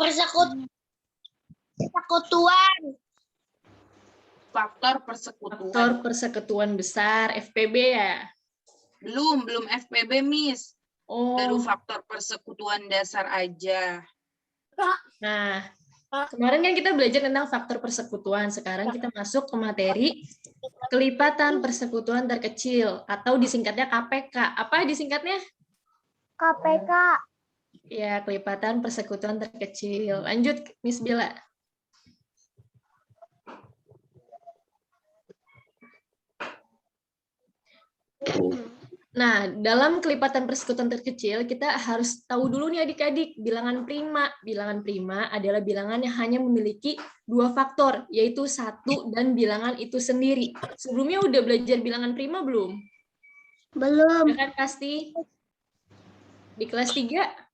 Persekutuan. Faktor persekutuan. Faktor persekutuan besar, FPB ya? Belum FPB, Miss. Baru Oh, faktor persekutuan dasar aja. nah, kemarin kan kita belajar tentang faktor persekutuan. Sekarang kita masuk ke materi kelipatan persekutuan terkecil atau disingkatnya KPK. Apa disingkatnya? KPK. Ya, kelipatan persekutuan terkecil. Lanjut, Miss Bila. Nah, dalam kelipatan persekutuan terkecil, kita harus tahu dulu nih adik-adik, bilangan prima. Bilangan prima adalah bilangan yang hanya memiliki dua faktor, yaitu satu dan bilangan itu sendiri. Sebelumnya udah belajar bilangan prima belum? Belum. Ya kan, pasti? Di kelas 3?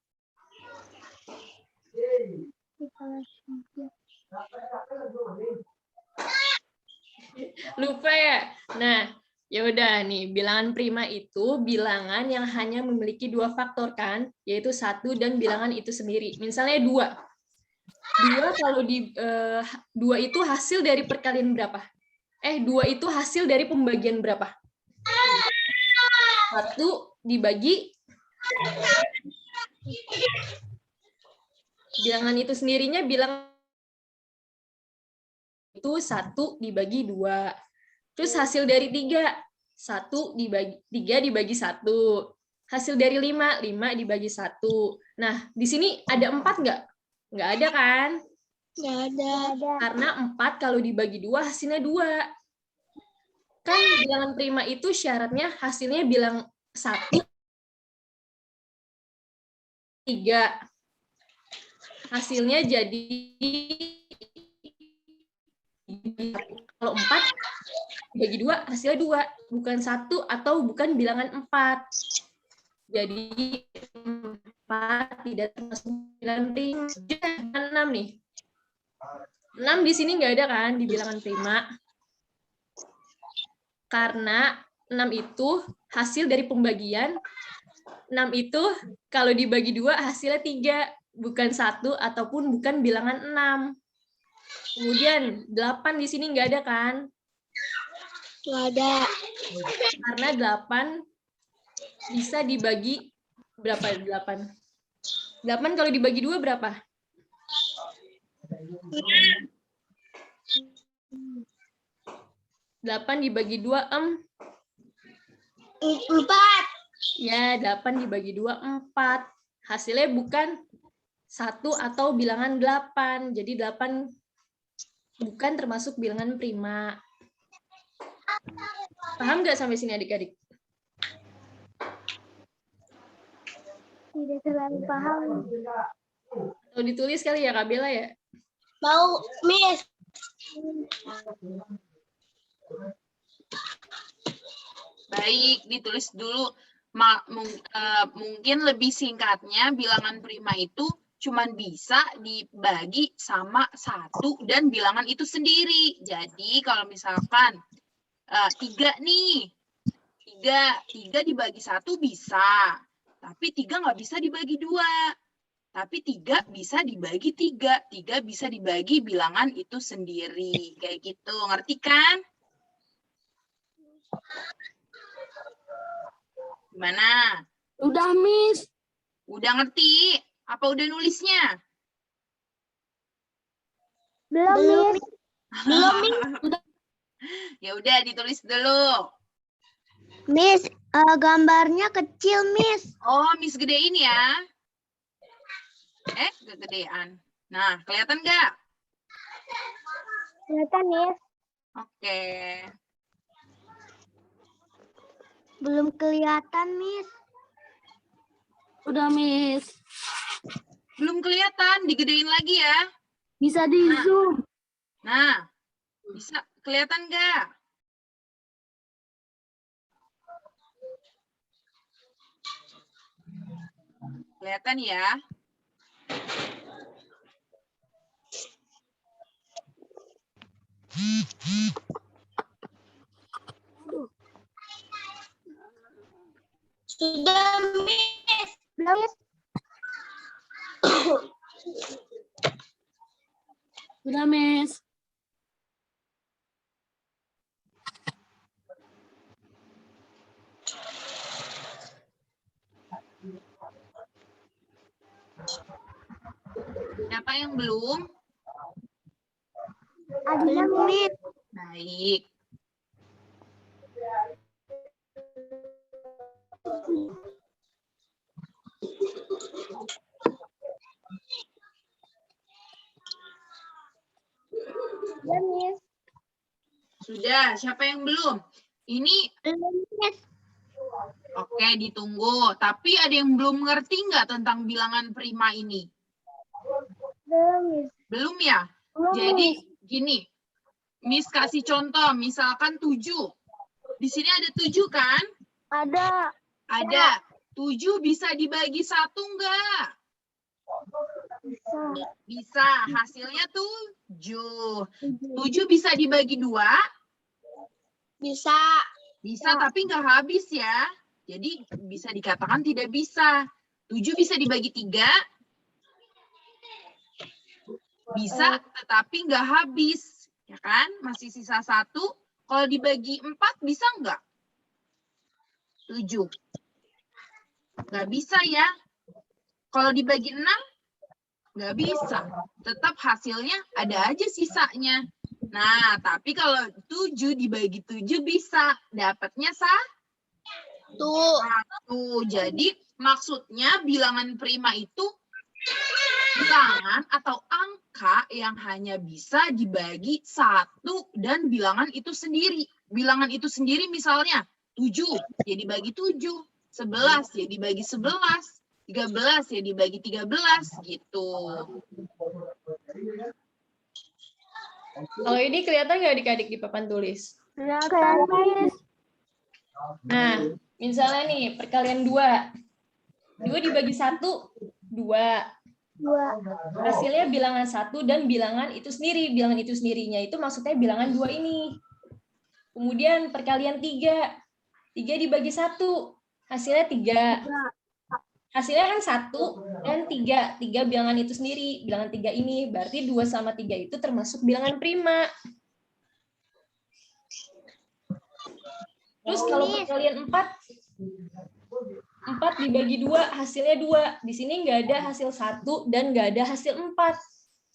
Lupa ya? Nah, ya udah nih, bilangan prima itu bilangan yang hanya memiliki dua faktor kan, yaitu satu dan bilangan itu sendiri. Misalnya 2. 2 kalau dua itu hasil dari perkalian berapa? 2 itu hasil dari pembagian berapa? 1 dibagi bilangan itu sendirinya bilang itu 1 dibagi 2. Terus hasil dari 3, 1 dibagi 3 dibagi 1. Hasil dari 5, 5 dibagi 1. Nah, di sini ada 4 nggak? Nggak ada kan? Nggak ada. Karena 4 kalau dibagi 2 hasilnya 2. Kan bilangan prima itu syaratnya hasilnya bilang 1, 3. Hasilnya jadi kalau 4 bagi 2 hasilnya 2, bukan 1 atau bukan bilangan 4. Jadi 4 tidak termasuk bilangan prima. 6 nih. 6 di sini nggak ada kan di bilangan prima. Karena 6 itu hasil dari pembagian. 6 itu kalau dibagi 2 hasilnya 3, bukan 1 ataupun bukan bilangan 6. Kemudian 8 di sini nggak ada kan? Nggak ada. Karena 8 bisa dibagi berapa? 8 kalau dibagi 2 berapa? 8 dibagi 2 4. Ya, 8 dibagi 2 4. Hasilnya bukan 1 atau bilangan 8. Jadi 8 bukan termasuk bilangan prima. Paham nggak sampai sini adik-adik? Tidak terlalu paham. Atau ditulis kali ya Kak Bella ya? Mau, Miss. Baik, ditulis dulu. Mungkin lebih singkatnya bilangan prima itu cuman bisa dibagi sama 1 dan bilangan itu sendiri. Jadi kalau misalkan 3 nih, 3 dibagi 1 bisa, tapi 3 nggak bisa dibagi 2. Tapi 3 bisa dibagi 3. 3 bisa dibagi bilangan itu sendiri. Kayak gitu, ngerti kan? Gimana? Udah, Miss. Udah ngerti? Apa udah nulisnya? Belum, Miss. Belum, Miss. Ya udah ditulis dulu. Miss, gambarnya kecil, Miss. Oh, Miss gedein ya. Kegedean. Nah, kelihatan nggak? Kelihatan, Miss. Oke. Belum kelihatan, Miss. Udah, Miss. Belum kelihatan, digedein lagi ya. Bisa di zoom. Nah, bisa kelihatan nggak? Kelihatan ya. Sudah, Miss. Belum, Miss. Sudah, Miss. Siapa yang belum? Ada, Miss. Baik. Sudah, Miss. Sudah, siapa yang belum? Ini Belum, Miss. oke, ditunggu. Tapi ada yang belum ngerti nggak tentang bilangan prima ini? Belum, Miss. Belum ya? Belum, Jadi Miss. gini, Miss kasih contoh, misalkan 7. Di sini ada 7 kan? Ada. Ada. 7 bisa dibagi 1 nggak? Bisa. Bisa. Hasilnya 7. 7 bisa dibagi 2? Bisa. Bisa, tapi nggak habis ya. Jadi bisa dikatakan tidak bisa. 7 bisa dibagi 3? Bisa, tetapi nggak habis. Ya kan? Masih sisa 1. Kalau dibagi 4 bisa nggak? 7. Nggak bisa ya. Kalau dibagi 6, nggak bisa. Tetap hasilnya ada aja sisanya. Nah, tapi kalau 7 dibagi 7 bisa. Dapatnya 1. Jadi maksudnya bilangan prima itu bilangan atau angka yang hanya bisa dibagi 1 dan bilangan itu sendiri. Bilangan itu sendiri misalnya 7 ya dibagi 7, 11 ya dibagi 11, 13 ya dibagi 13 gitu. Kalau ini kelihatan nggak adik-adik di papan tulis? Kelihatan, Miss. Nah, misalnya nih, perkalian 2. 2 dibagi 1, 2. 2. Hasilnya bilangan 1 dan bilangan itu sendiri. Bilangan itu sendirinya itu maksudnya bilangan 2 ini. Kemudian perkalian 3. 3 dibagi 1. Hasilnya 3. Hasilnya kan 1 dan 3. 3 bilangan itu sendiri. Bilangan 3 ini. Berarti 2 sama 3 itu termasuk bilangan prima. Terus kalau perkalian 4. 4 dibagi 2, hasilnya 2. Di sini nggak ada hasil 1 dan nggak ada hasil 4.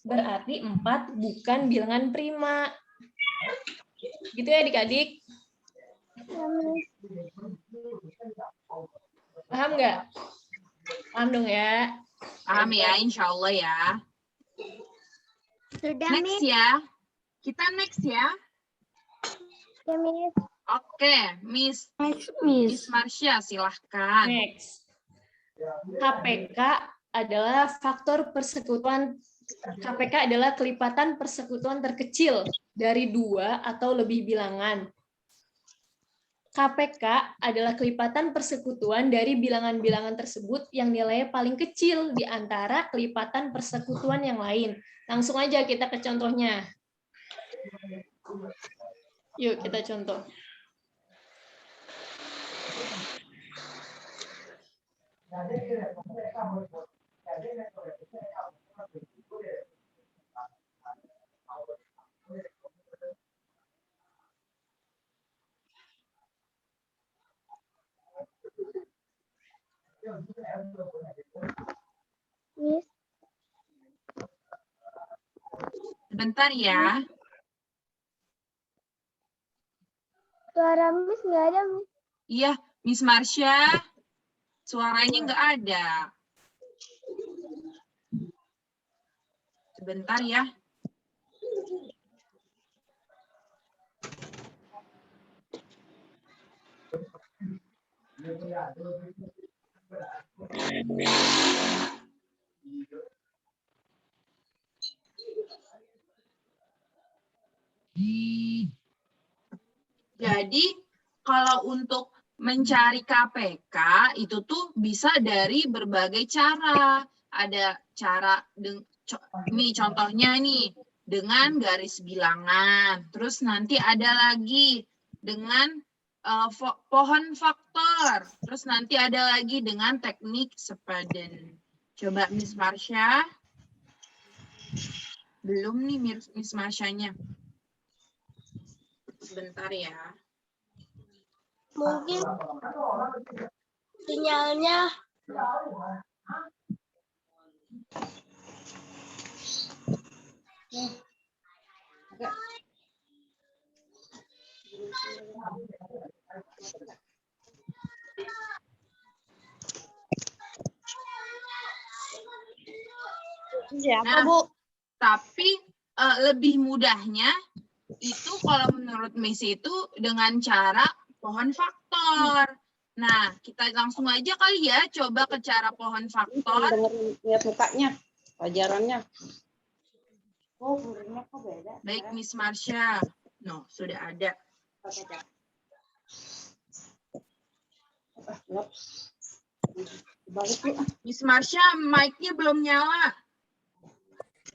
Berarti 4 bukan bilangan prima. Gitu ya adik-adik? Paham nggak? Paham dong ya? Paham ya, insya Allah ya. Sudah, Next ya. Kita next ya. Ya, Miss. Oke, Miss Miss. Marsha, silahkan. Next. KPK adalah faktor persekutuan. KPK adalah kelipatan persekutuan terkecil dari 2 atau lebih bilangan. KPK adalah kelipatan persekutuan dari bilangan-bilangan tersebut yang nilainya paling kecil di antara kelipatan persekutuan yang lain. Langsung aja kita ke contohnya. Yuk kita contoh. Miss. Sebentar ya. Suara Miss nggak ada, Miss. Iya, Miss Marsha. Suaranya nggak ada. Sebentar ya. Jadi kalau untuk mencari KPK itu tuh bisa dari berbagai cara. Ada cara, nih contohnya nih, dengan garis bilangan. Terus nanti ada lagi dengan pohon faktor. Terus nanti ada lagi dengan teknik sepadan. Coba Miss Marsha. Belum nih Miss Marsha-nya. Sebentar ya. Mungkin sinyalnya siapa, Nah, Bu? tapi lebih mudahnya itu kalau menurut Miss itu dengan cara pohon faktor. Nah, kita langsung aja kali ya coba ke cara pohon faktor. Dengerin lihat mukanya, pelajarannya. Oh, gurunya kok beda? Baik, Miss Marsha. No, sudah ada. Balik yuk. Miss Marsha, mic-nya belum nyala.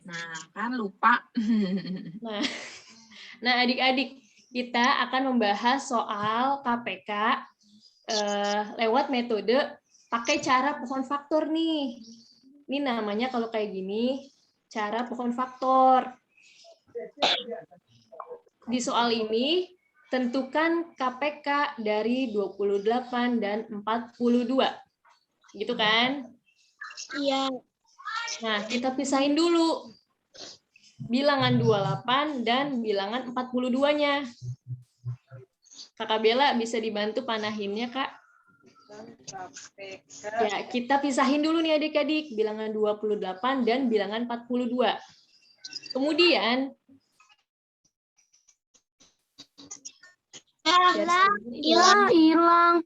Nah, kan lupa. Nah, adik-adik, kita akan membahas soal KPK lewat metode pakai cara pohon faktor nih. Ini namanya kalau kayak gini, cara pohon faktor. Di soal ini, tentukan KPK dari 28 dan 42. Gitu kan? Iya. Nah, kita pisahin dulu. Bilangan 28 dan bilangan 42-nya. Kakak Bella bisa dibantu panahinnya, Kak? Ya, kita pisahin dulu nih adik-adik, bilangan 28 dan bilangan 42. Kemudian Hilang.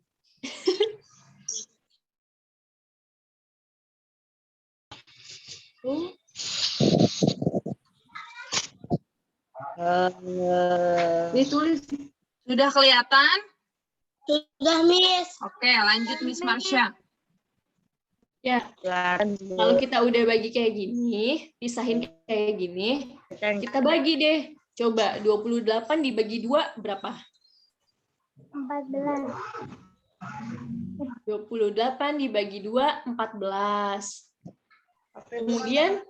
Ditulis. Sudah kelihatan? Sudah, Miss. Oke, lanjut Miss Marsha. ya, kalau kita udah bagi kayak gini, pisahin kayak gini, kita bagi deh. Coba 28 dibagi 2 berapa? 14. 28 dibagi 2, 14. Kemudian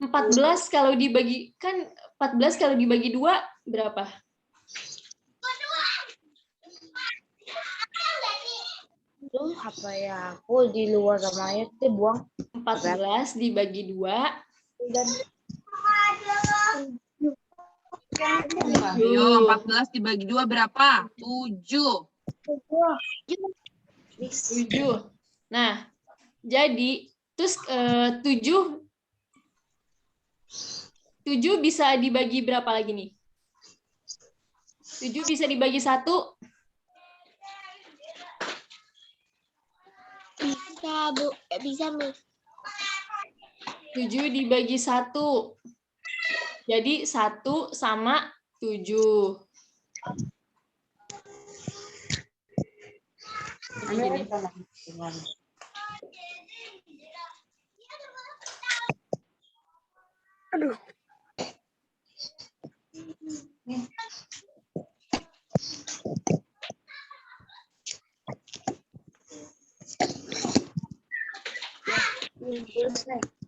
14 kalau dibagi, kan 14 kalau dibagi 2 berapa? Tuh, apa ya? Aku di luar ramanya tuh buang. 14 dibagi 2. Ayo, 14 dibagi 2 berapa? 7. 7. Nah, jadi terus 7 bisa dibagi berapa lagi nih? 7 bisa dibagi 1? Bisa, Bu. Bisa, Miss. 7 dibagi 1. Jadi 1 sama 7. Gini. Aduh.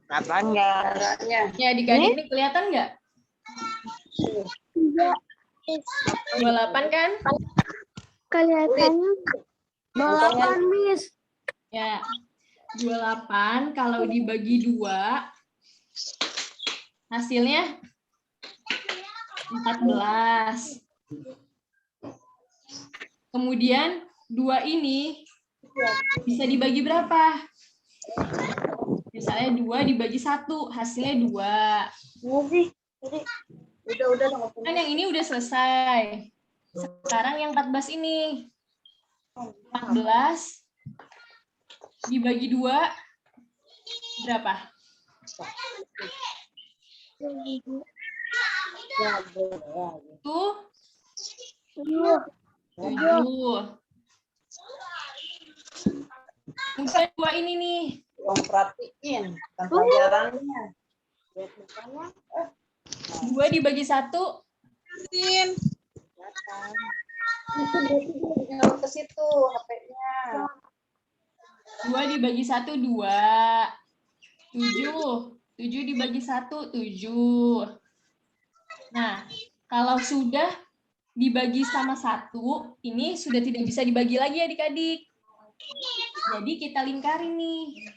Kapan enggak? Ya, adik-adik ini kelihatan nggak? 28 kan? Kelihatannya 28, Miss. Ya. 28 kalau dibagi 2 hasilnya 14. Kemudian 2 ini bisa dibagi berapa? Misalnya 2 dibagi 1, hasilnya 2. Udah. Kan yang ini udah selesai. Sekarang yang 14 ini. 14 dibagi 2 berapa? Tuh 7. Kemudian 2 ini nih. Yang perhatiin kan pelajarannya. Lihat mukanya. 2 dibagi 1 Itu berarti tinggal ke situ HP-nya. 2 dibagi 1 2. 7. 7 dibagi 1, 7. Nah, kalau sudah dibagi sama 1, ini sudah tidak bisa dibagi lagi adik-adik. Jadi kita lingkarin nih.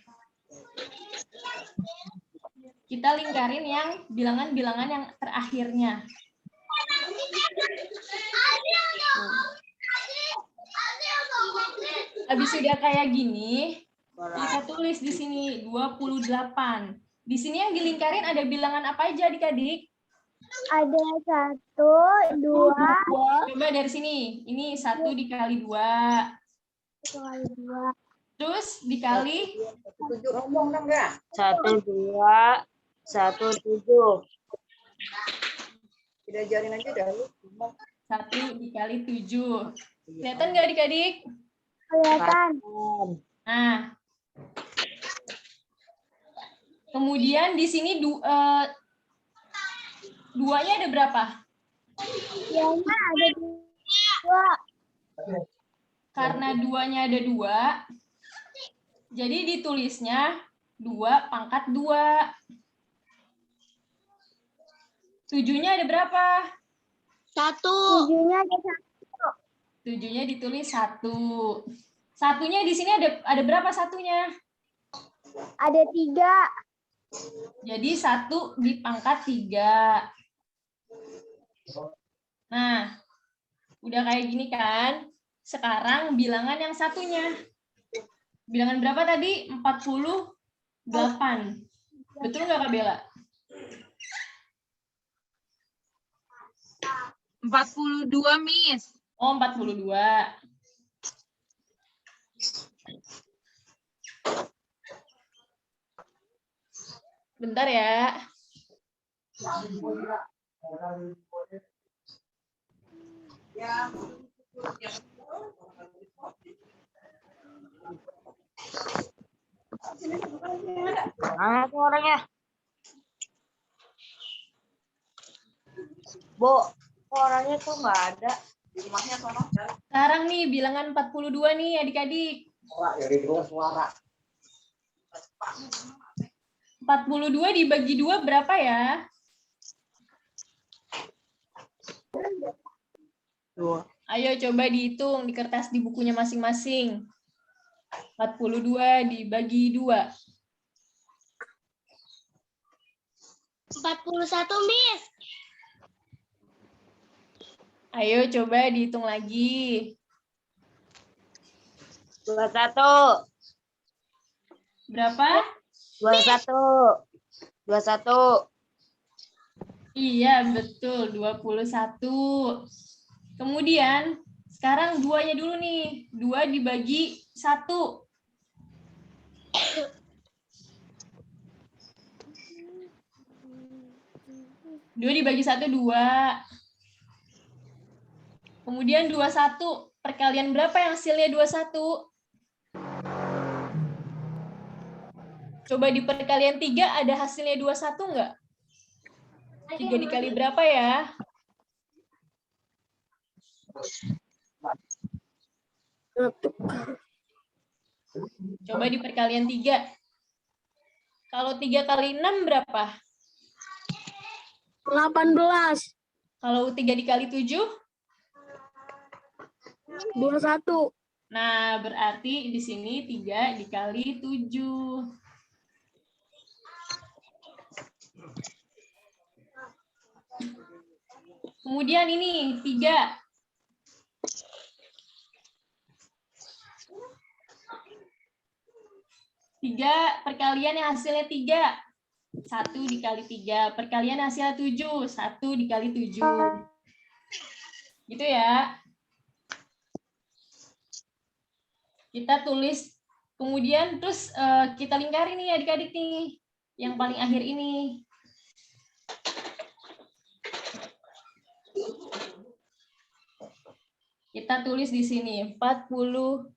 Kita lingkarin yang bilangan-bilangan yang terakhirnya. Habis sudah kayak gini, kita tulis di sini 28. Di sini yang dilingkarin ada bilangan apa aja adik-adik? Ada 1, 2, Coba dari sini. Ini 1 dikali 2. 2. Terus dikali 1, 2, 1, 7. Tidak ajarin aja dah lu. 1 dikali 7. Kelihatan nggak adik-adik? Kelihatan. Nah. Kemudian di sini duanya ada berapa? Duanya ada 2. Karena duanya ada 2, jadi ditulisnya 2 pangkat 2. 7-nya ada berapa? 1. 7-nya ada 1. 7-nya ditulis 1. Satunya di sini ada berapa satunya? Ada 3. Jadi 1 dipangkat 3. Nah, udah kayak gini kan? Sekarang bilangan yang satunya. Bilangan berapa tadi? 48. Betul nggak Kak Bella? 42, Miss. Oh, 42. Bentar ya. Mana tuh orangnya? Bu, orangnya tuh nggak ada. Di rumahnya sono. Sekarang nih bilangan 42 nih adik-adik. Suara. 42 dibagi 2 berapa ya? 2. Ayo coba dihitung di kertas di bukunya masing-masing. 42 dibagi 2. 41, Miss. Ayo coba dihitung lagi. 21. Berapa? 21. 21. Iya, betul. 21. Kemudian, sekarang 2-nya dulu nih. 2 dibagi 1. 2 dibagi 1, 2. Kemudian 21. Perkalian berapa yang hasilnya 21? Coba di perkalian 3 ada hasilnya 21 enggak? 3 dikali berapa ya? Coba di perkalian 3. Kalau 3 kali 6 berapa? 18. Kalau 3 dikali 7? 21. Nah, berarti di sini 3 dikali 7. Kemudian ini 3. 3 perkalian yang hasilnya 3. 1 dikali 3. Perkalian hasilnya 7. 1 dikali 7. Gitu ya. Kita tulis. Kemudian terus kita lingkari nih adik-adik nih. Yang paling akhir ini. Kita tulis di sini 42.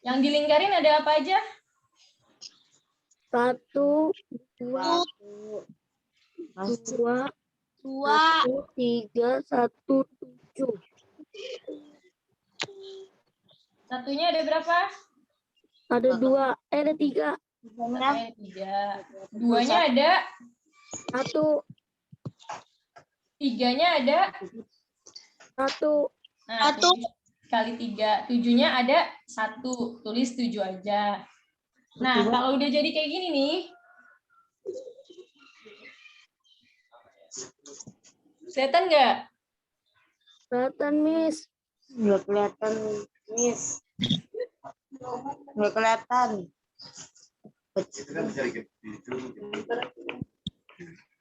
Yang dilingkarin ada apa aja? 1, 2, 2, 3, 1, 7. Satunya ada berapa? Ada 2. Ada 3. Satunya ada 3. Duanya ada, 1. tiganya ada. 1. Nah, tulis kali 3. 7-nya ada 1. Tulis 7 aja. Nah, kalau udah jadi kayak gini nih. Kelihatan nggak? Kelihatan, Miss. Nggak kelihatan, Miss. Nggak kelihatan.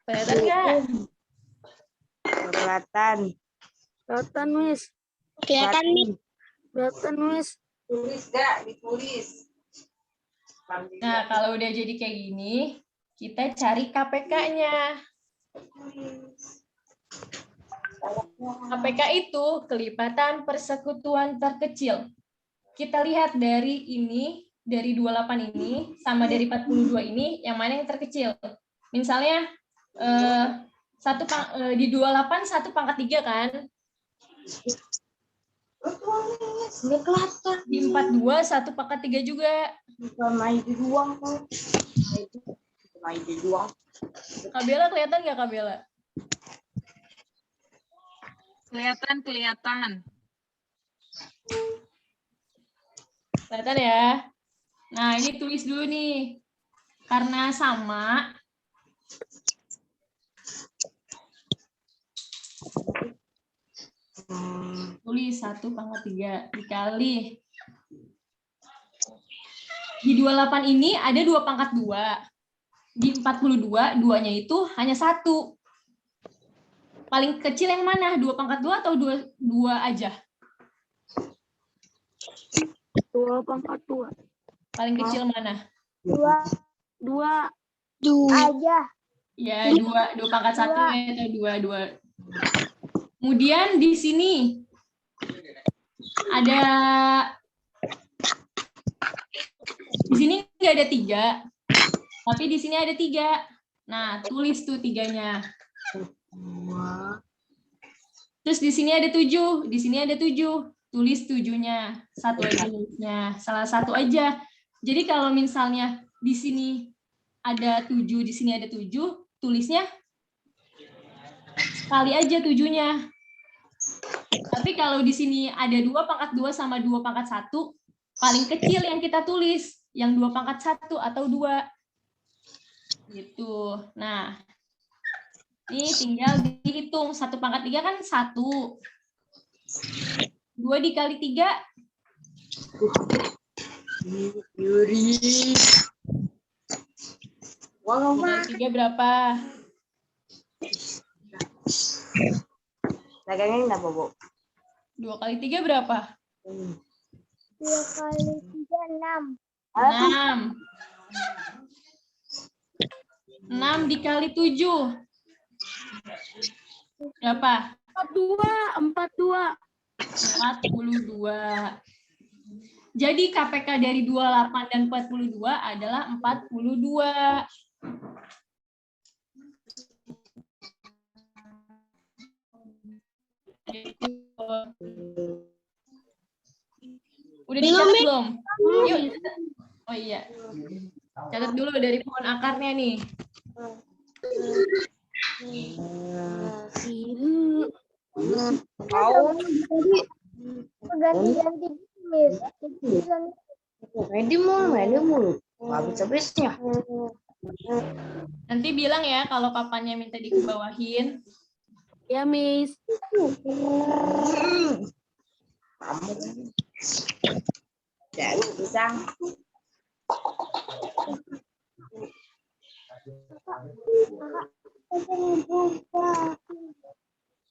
Kelihatan nggak? Nggak kelihatan. Kelihatan, Miss. Kelihatan, Miss. Kelihatan, Miss. Tulis nggak? Ditulis. Nah, kalau udah jadi kayak gini, kita cari KPK-nya. KPK itu kelipatan persekutuan terkecil. Kita lihat dari ini, dari 28 ini, sama dari 42 ini, yang mana yang terkecil. Misalnya, di 28 1 pangkat 3 kan? Nggak kelihatan. Di 42 1 pangkat 3 juga. Sama itu doang kok. Sama itu doang. Kak Bella kelihatan nggak, Kak Bella? Kelihatan. Kelihatan ya? Nah, ini tulis dulu nih. Karena sama, tulis 1 pangkat 3 dikali. Di 28 ini ada 2 pangkat 2. Di 42, 2-nya itu hanya 1. Paling kecil yang mana? 2 pangkat 2 atau 2 aja? 2 pangkat 2. Paling kecil mana? 2 aja. Ya, 2 pangkat 1 atau 2. Kemudian di sini ada, di sini nggak ada 3, tapi di sini ada 3. Nah, tulis tuh 3-nya. Terus di sini ada 7, di sini ada 7. Tulis 7-nya, 1 aja tulisnya, salah satu aja. Jadi kalau misalnya di sini ada 7, di sini ada 7, tulisnya sekali aja 7-nya. Tapi kalau di sini ada 2 pangkat 2 sama 2 pangkat 1, paling kecil yang kita tulis, yang 2 pangkat 1 atau 2. Gitu. Nah, ini tinggal dihitung. 1 pangkat 3 kan 1. 2 dikali 3. Yuri. Wow, 2 kali 3 berapa? Laganya kenapa, Bu? 2 kali 3 berapa? 2 kali 3, 6. 6. 6 dikali 7. Berapa? 42. 42. Jadi KPK dari 28 dan 42 adalah 42. Udah dicatat belum? Yuk. Oh iya. Catat dulu dari pohon akarnya nih. Ganti-ganti, Miss. Ini mulu. Habis-habisnya. Nanti bilang ya kalau papannya minta dikebawahin. Ya, Miss. Jadi pisang.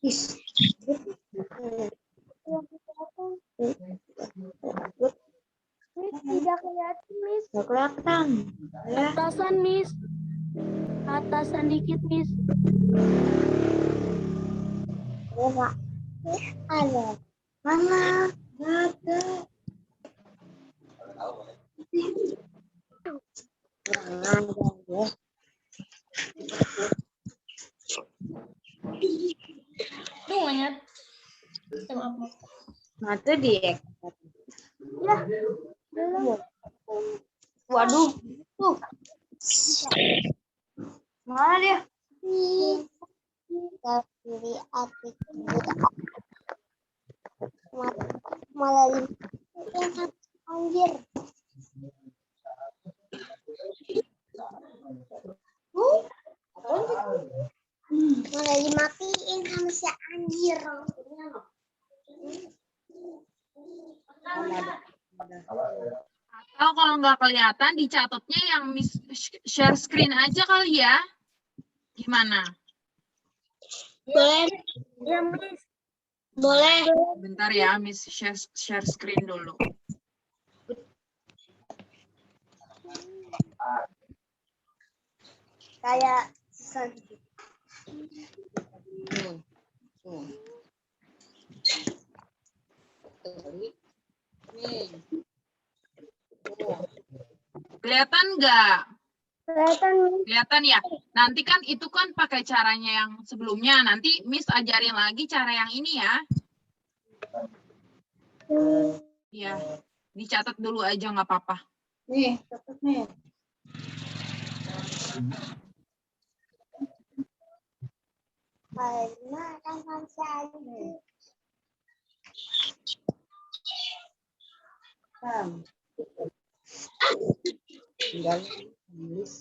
Miss, tidak kelihatan, Miss. Nggak kelihatan. Atasan, Miss. Atasan dikit, Miss. Ada. Mana? Ada. Tuh nggak nyat. Maaf. Nah, itu dia. Ya, Waduh. Tuh. Mana dia? Pilih artikel malah anjir. Malah dimatiin sama si anjir. Atau kalau nggak kelihatan, dicatatnya yang Miss share screen aja kali ya. Gimana? Boleh. Ya, Miss. Boleh. Bentar ya, Miss share screen dulu. Kayak Nih. Kelihatan nggak? kelihatan. Kelihatan ya? Nanti kan itu kan pakai caranya yang sebelumnya. Nanti Miss ajarin lagi cara yang ini ya. Ya, dicatat dulu aja nggak apa-apa. Nih, catat nih. Karena kan si anjir. Tinggal tulis.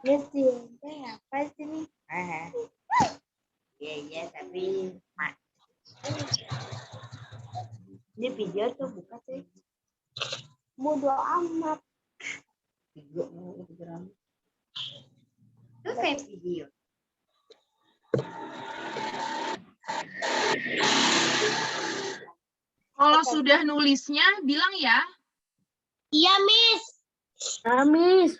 Miss apa sih nih? Iya, tapi ini video tuh buka sih. Bodo amat. Video mau Instagram. Itu kayak video. Kalau sudah nulisnya, bilang ya. Iya, Miss. Miss.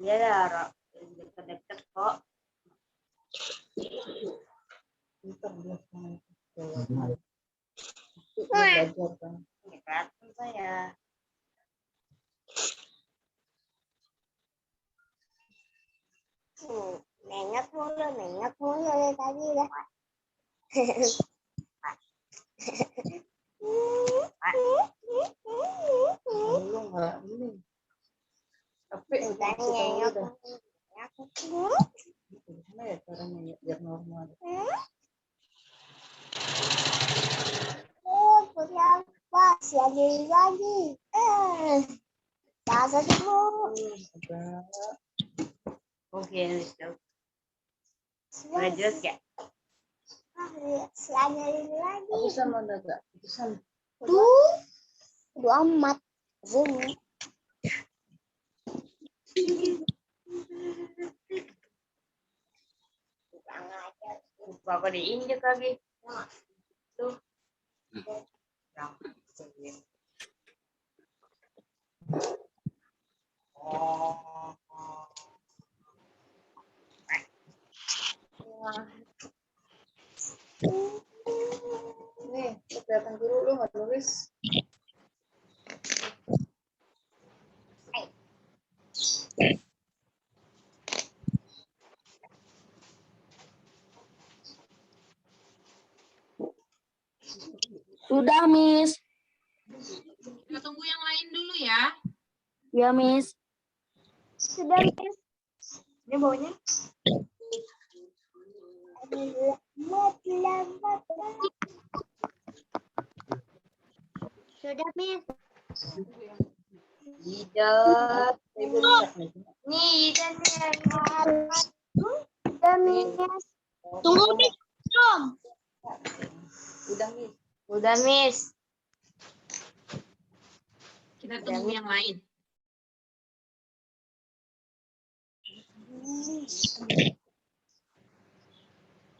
Iya lah, deket-deket kok. Belajar kan. Kelihatan saya. Nengok mulu dari tadi udah. Lu nggak ini. Tapi Udah kasih tahu nengok. udah. Gimana ya caranya ya, biar normal. Kenapa? Lagi. Bahasa dulu. Ada. Oke, itu. Udah jelas ya? Lagi. Bisa mana enggak? Bisa. Tuh. Bodo amat. Zoom. Lupa kok diinjek lagi. Tuh. Nih, kelihatan dulu lu nggak nulis. Sudah, Miss. Kita tunggu yang lain dulu ya. Ya, Miss. Sudah, Miss. Ini baunya? Sudah, Miss. Tidak. Nih, sudah, Miss. Tunggu, Miss. Udah, Miss. Udah, Miss. Kita tunggu yang lain.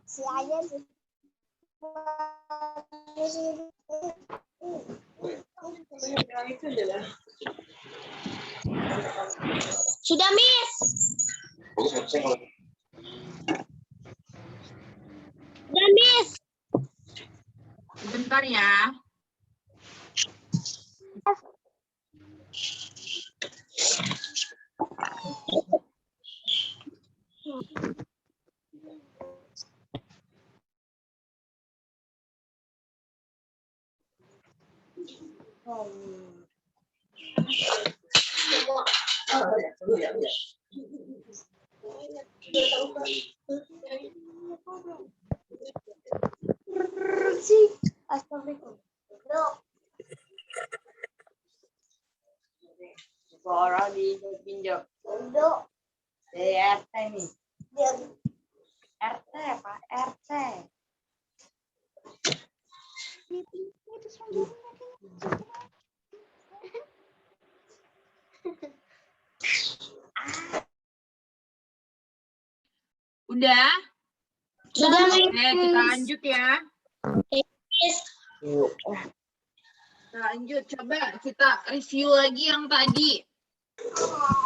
Si aja sih. Sudah, Miss. Sudah, Miss. Bentar ya. Suara dipinjam. Dari RT nih. RT, Pak RT. Udah? Sudah, Oke, Miss. kita lanjut ya. Miss. Kita lanjut, coba kita review lagi yang tadi.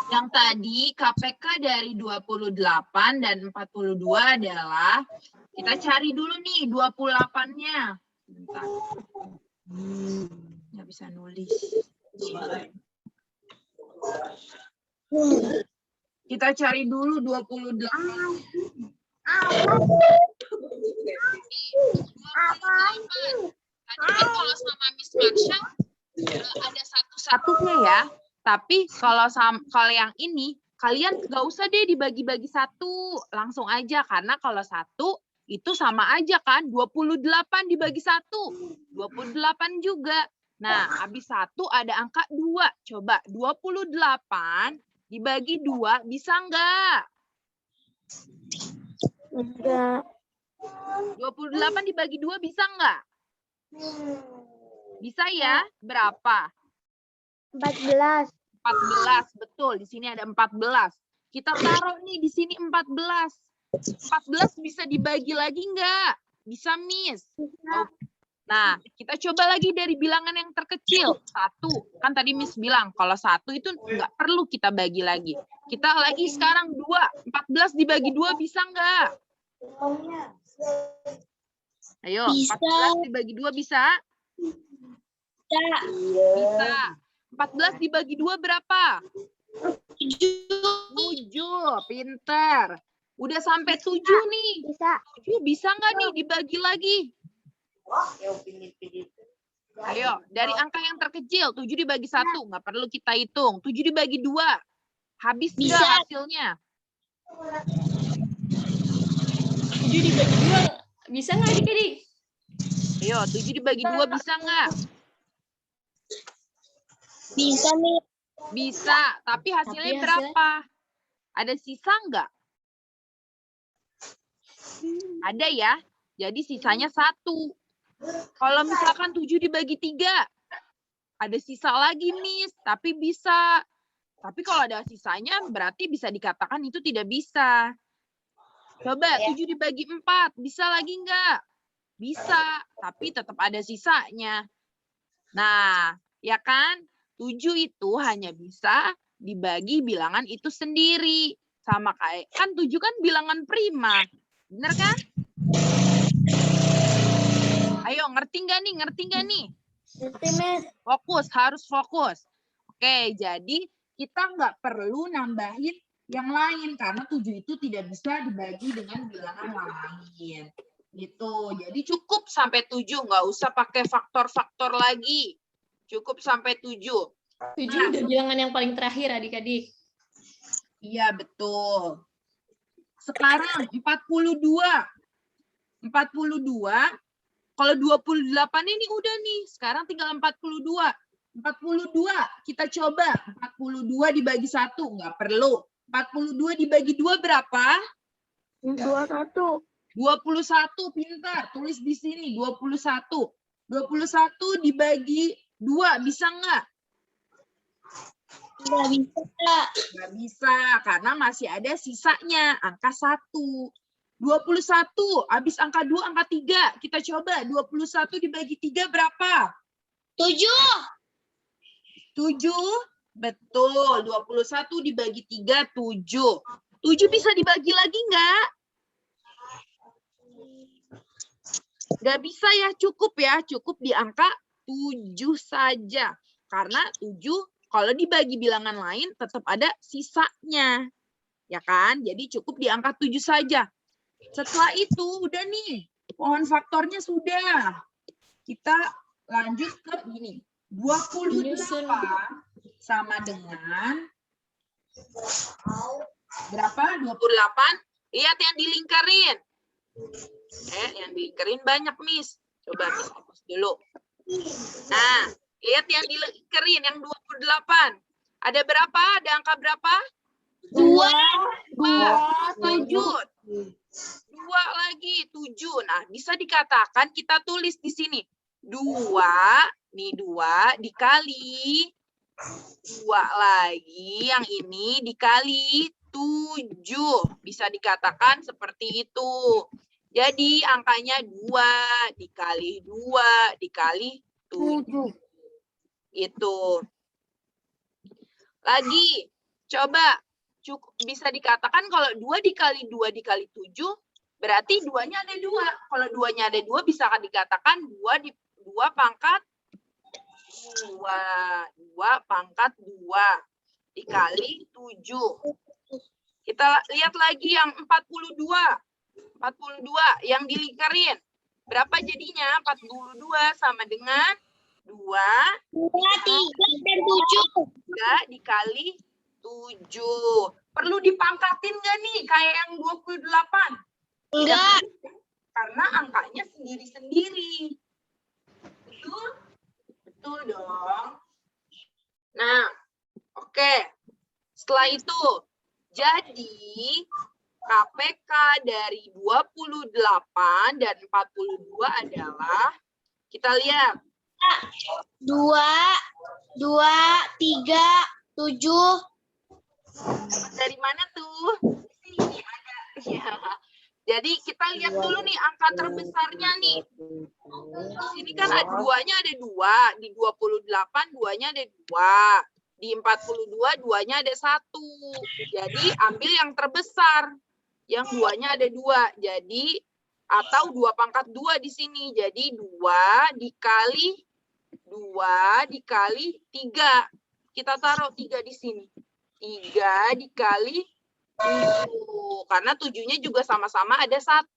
Yang tadi KPK dari 28 dan 42 adalah, kita cari dulu nih 28-nya. Bentar. Nggak bisa nulis. Kita cari dulu 28. Nih, 28. Tadi kan kalau sama Miss Marsha ada satu-satunya ya. Tapi kalau yang ini, kalian nggak usah deh dibagi-bagi satu. Langsung aja, karena kalau satu itu sama aja kan. 28 dibagi satu. 28 juga. Nah, habis satu ada angka 2. Coba, 28 dibagi 2 bisa nggak? Enggak. 28 dibagi 2 bisa nggak? Bisa ya? Berapa? 14. 14, betul. Di sini ada 14. Kita taruh nih di sini 14. 14 bisa dibagi lagi nggak? Bisa, Miss. Oh. Nah, kita coba lagi dari bilangan yang terkecil. 1. Kan tadi Miss bilang, kalau 1 itu nggak perlu kita bagi lagi. Kita lagi sekarang 2. 14 dibagi 2 bisa nggak? Ayo, Bisa. 14 dibagi 2 bisa? Bisa. 14 dibagi 2 berapa? 7. Pinter. Udah sampai 7 nih. Bisa. 7 bisa nggak nih dibagi lagi? Ayo, dari angka yang terkecil, 7 dibagi 1. Nggak perlu kita hitung. 7 dibagi 2. Habis nggak Bisa. hasilnya? 7 dibagi 2 bisa nggak adik-adik? Ayo, 7 dibagi 2 bisa nggak? Bisa nih. Bisa, tapi hasilnya Tapi berapa? Ada sisa nggak? Ada ya. Jadi sisanya 1. Kalau misalkan 7 dibagi 3, ada sisa lagi, Miss. Tapi bisa. Tapi kalau ada sisanya, berarti bisa dikatakan itu tidak bisa. Coba 7 dibagi 4, bisa lagi nggak? Bisa, tapi tetap ada sisanya. Nah, ya kan? 7 itu hanya bisa dibagi bilangan itu sendiri. Sama kayak, kan 7 kan bilangan prima. Bener kan? Ayo, ngerti nggak nih? Ngerti nggak nih? Ngerti, Miss. Fokus, harus fokus. Oke, jadi kita nggak perlu nambahin yang lain. Karena 7 itu tidak bisa dibagi dengan bilangan lain. Gitu. Jadi cukup sampai 7. Nggak usah pakai faktor-faktor lagi. Cukup sampai 7. 7 udah bilangan yang paling terakhir adik-adik. Iya, betul. Sekarang 42. 42. Kalau 28 ini udah nih. Sekarang tinggal 42. 42. Kita coba. 42 dibagi 1. Nggak perlu. 42 dibagi 2 berapa? 21. 21. Pintar. Tulis di sini. 21. 21 dibagi 2. Bisa nggak? Nggak bisa. Nggak bisa, karena masih ada sisanya, angka 1. 21, habis angka 2, angka 3. Kita coba, 21 dibagi 3 berapa? 7. 7, betul. 21 dibagi 3, 7. 7 bisa dibagi lagi nggak? Nggak bisa ya, cukup di angka 7 saja. Karena 7 kalau dibagi bilangan lain tetap ada sisanya. Ya kan? Jadi cukup di angka 7 saja. Setelah itu udah nih, pohon faktornya sudah. Kita Lanjut ke gini. 28 Menyusun. sama dengan berapa? 28. Lihat yang dilingkarin. Yang dilingkarin banyak, Miss. Coba Miss hapus dulu. Nah, lihat yang dilingkarin, yang 28. Ada berapa? Ada angka berapa? 2. 7. 2 lagi, 7. Nah, bisa dikatakan kita tulis di sini. 2, nih 2 dikali 2 lagi, yang ini dikali 7. Bisa dikatakan seperti itu. Jadi angkanya 2 dikali 2 dikali 7. Itu. Lagi, coba bisa dikatakan kalau 2 dikali 2 dikali 7, berarti 2-nya ada 2. Kalau 2-nya ada 2, bisa dikatakan 2 pangkat 2 pangkat 2 dikali 7. Kita lihat lagi yang 42. 42 yang dilingkarin. Berapa jadinya? 42 sama dengan 2 3 dan 7. dikali 7. Perlu dipangkatin nggak nih kayak yang 28? Enggak. Karena angkanya sendiri-sendiri. Betul? Betul dong. Nah, oke. Setelah itu, jadi KPK dari 28 dan 42 adalah, kita lihat. 2, 3, 7. Dari mana tuh? Sini ada. Ya. Jadi kita lihat dulu nih angka terbesarnya nih. Di sini kan ada 2-nya ada 2. Di 28 2-nya ada 2. Di 42 2-nya ada 1. Jadi ambil yang terbesar. Yang 2-nya ada 2. Jadi atau 2 pangkat 2 di sini. Jadi 2 dikali 3. Kita taruh 3 di sini. 3 dikali 7. Karena 7-nya juga sama-sama ada 1.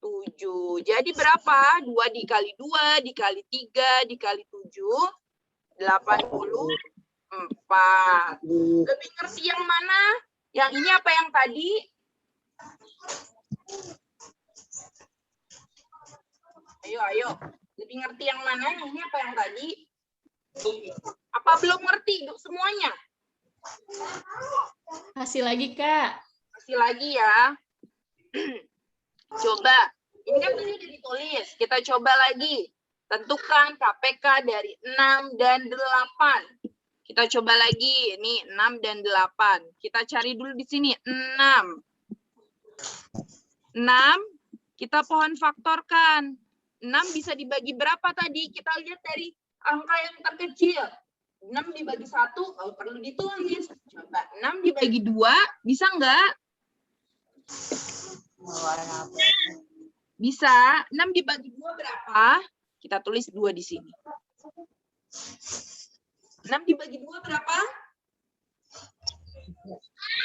7. Jadi berapa? 2 dikali 2 dikali 3 dikali 7. 84. Lebih ngerti yang mana? Yang ini apa yang tadi? Ayo. Lebih ngerti yang mana? Yang ini apa yang tadi? Apa belum ngerti semuanya? Kasih lagi, Kak. Kasih lagi ya. Coba. Ini kan tadi udah ditulis. Kita coba lagi. Tentukan KPK dari 6 dan 8. Kita coba lagi. Ini 6 dan 8. Kita cari dulu di sini. 6. 6. Kita pohon faktorkan. 6 bisa dibagi berapa tadi? Kita lihat dari angka yang terkecil. 6 dibagi 1, kalau perlu ditulis. Coba 6 dibagi 2, bisa nggak? Bisa. 6 dibagi 2 berapa? Kita tulis 2 di sini. 6 dibagi 2 berapa?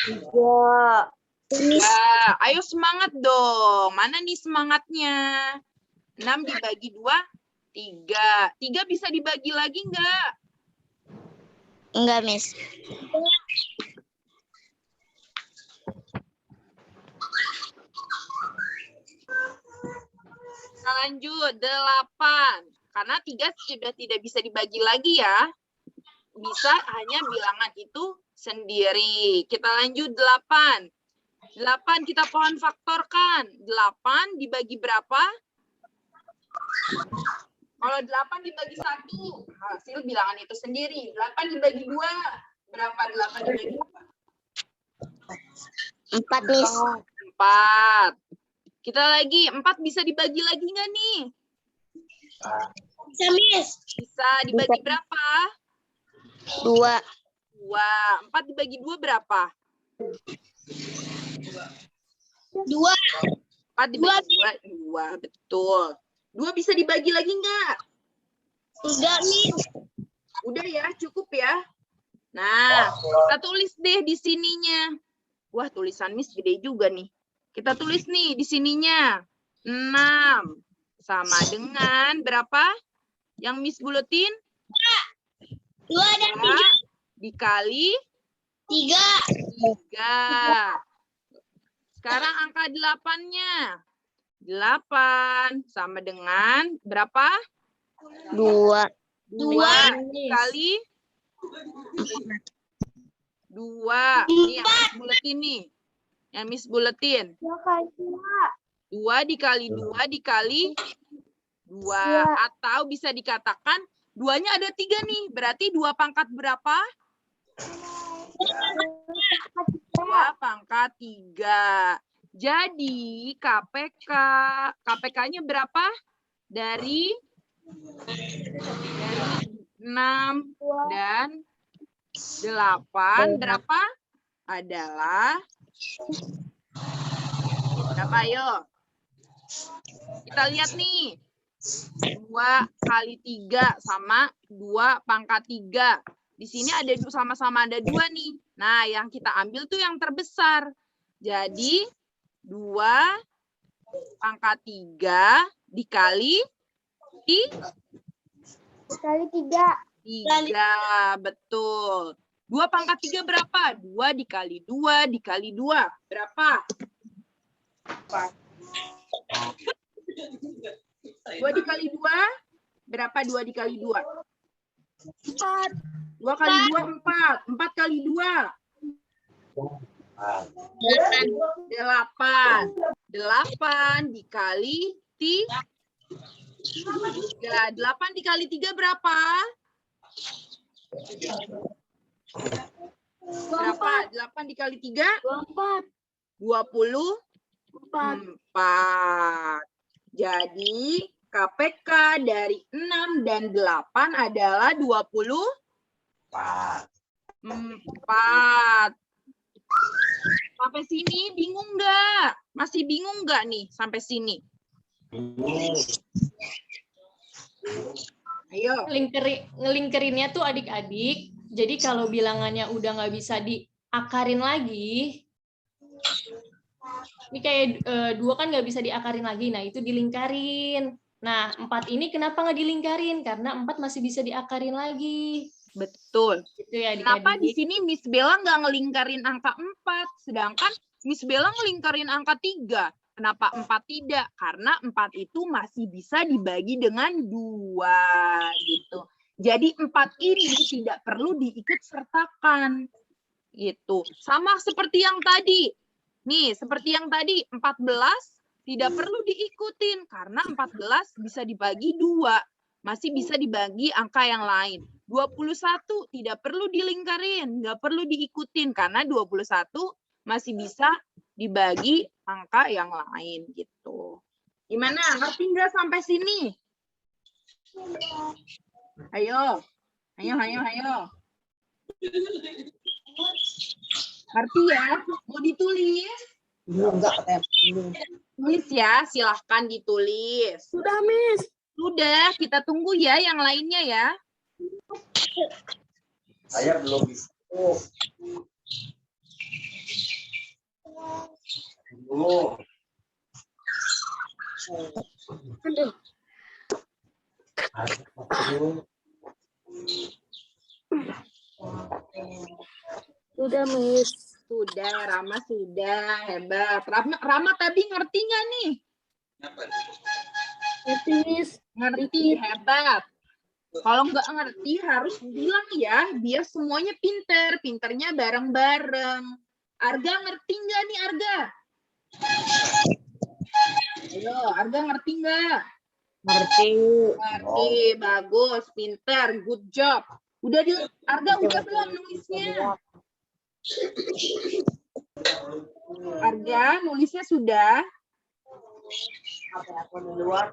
3. Ayo semangat dong. Mana nih semangatnya? 6 dibagi 2, 3. 3 bisa dibagi lagi nggak? Enggak, Miss. Lanjut, 8. Karena 3 sudah tidak bisa dibagi lagi ya. Bisa hanya bilangan itu sendiri. Kita lanjut 8. 8 kita pohon faktorkan. 8 dibagi berapa? Kalau 8 dibagi 1, hasil bilangan itu sendiri. 8 dibagi 2, berapa 8 dibagi 2? 4, Miss. 4. Kita lagi, 4 bisa dibagi lagi nggak nih? Bisa, Miss. Bisa dibagi berapa? 2. 2. 4 dibagi 2 berapa? 2. 4 dibagi 2, 2. Betul. 2 bisa dibagi lagi nggak? Enggak, Miss. Udah ya, cukup ya. Nah, kita tulis deh di sininya. Wah, tulisan Miss gede juga nih. Kita tulis nih di sininya. 6 sama dengan berapa? Yang Miss buletin 2 dan 2 dikali 3. 3. Sekarang angka 8-nya. 8 sama dengan berapa? 2. 2 dikali 2. Ini yang Miss buletin nih. Yang Miss buletin. 2 dikali 2 dikali 2. Atau bisa dikatakan 2-nya ada 3 nih. Berarti 2 pangkat berapa? 2 pangkat 3. Jadi KPK-nya berapa? Dari 6 dan 8 berapa? Adalah berapa, ayo? Kita lihat nih. 2 kali 3 sama 2 pangkat 3. Di sini ada sama-sama ada 2 nih. Nah, yang kita ambil tuh yang terbesar. Jadi 2 pangkat 3 dikali 3. Betul. 2 pangkat 3 berapa? 2 dikali 2 dikali 2. Berapa? 2 dikali 2? Berapa 2 dikali 2? 2 kali 2, 4. 4 kali 2? 8. 8 dikali 3. 8 dikali 3 berapa? Berapa? 8 dikali 3? 24. Jadi KPK dari 6 dan 8 adalah 24. Sampai sini bingung nggak? Masih bingung nggak nih sampai sini? Ayo. Ngelingkerinnya tuh adik-adik. Jadi kalau bilangannya udah nggak bisa diakarin lagi, ini kayak 2 kan nggak bisa diakarin lagi, nah itu dilingkarin. Nah 4 ini kenapa nggak dilingkarin? Karena 4 masih bisa diakarin lagi. Betul. Gitu ya, Kenapa di adik-adik. sini Miss Bella nggak ngelingkarin angka 4, sedangkan Miss Bella ngelingkarin angka 3. Kenapa 4 tidak? Karena 4 itu masih bisa dibagi dengan 2 gitu. Jadi 4 ini tidak perlu diikut sertakan. Gitu. Sama seperti yang tadi. Nih, seperti yang tadi 14 tidak perlu diikutin karena 14 bisa dibagi 2. Masih bisa dibagi angka yang lain. 21 tidak perlu dilingkarin, nggak perlu diikutin karena 21 masih bisa dibagi angka yang lain gitu. Gimana? Ngerti nggak sampai sini? Ayo. Ngerti ya? Mau ditulis? Enggak, Tulis ya, silahkan ditulis. Sudah, Miss. Sudah, kita tunggu ya yang lainnya ya. Saya belum bisa. Belum. Aduh. Sudah, Miss. Sudah, Rama sudah. Hebat. Rama tadi ngerti nggak nih? Ngerti, Miss. Ngerti, hebat. Kalau nggak ngerti harus bilang ya, biar semuanya pinter. Pinternya bareng-bareng. Arga ngerti nggak nih, Arga? Ayo, Arga ngerti nggak? Ngerti. Ngerti, bagus, pinter, good job. Udah Arga udah belum nulisnya? Arga nulisnya sudah? Aku di luar.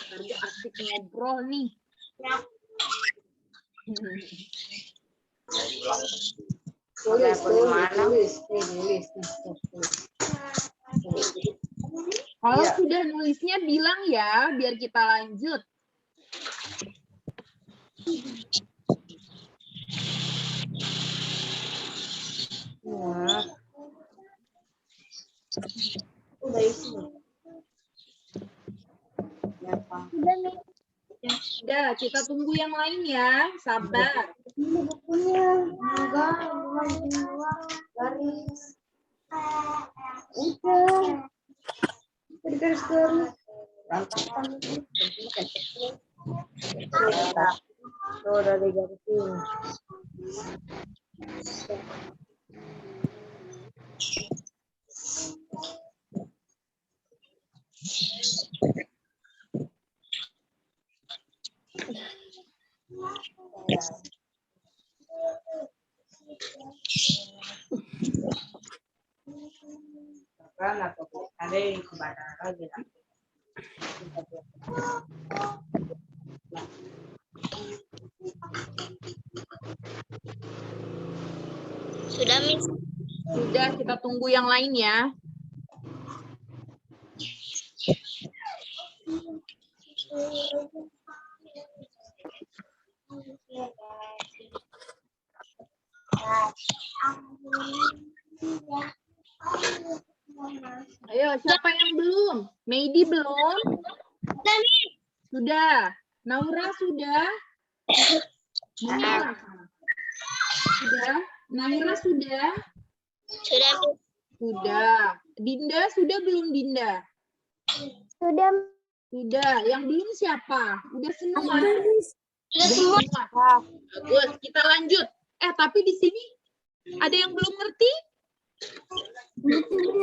Arga asik ngobrol nih. Tulis. Kalau sudah nulisnya bilang ya, biar kita lanjut. Wah. Udah isi. Sudah, Miss. Udah, kita tunggu yang lain ya. Sabar. Ini bukunya. Enggak, dua garis. Udah. Garis-garis. Tuh, udah digarisin. Kan atau ada yang kebakaran lagi lah. Sudah, Miss. Sudah, kita tunggu yang lain ya. Ayo, siapa yang belum? Meidi belum? Sudah. Naura sudah? Naura. Sudah? Naira sudah? Sudah, Miss. Sudah. Dinda sudah belum, Dinda? Sudah, Sudah. Yang belum siapa? Udah semua? sudah semua. Bagus, kita lanjut. Tapi di sini ada yang belum ngerti?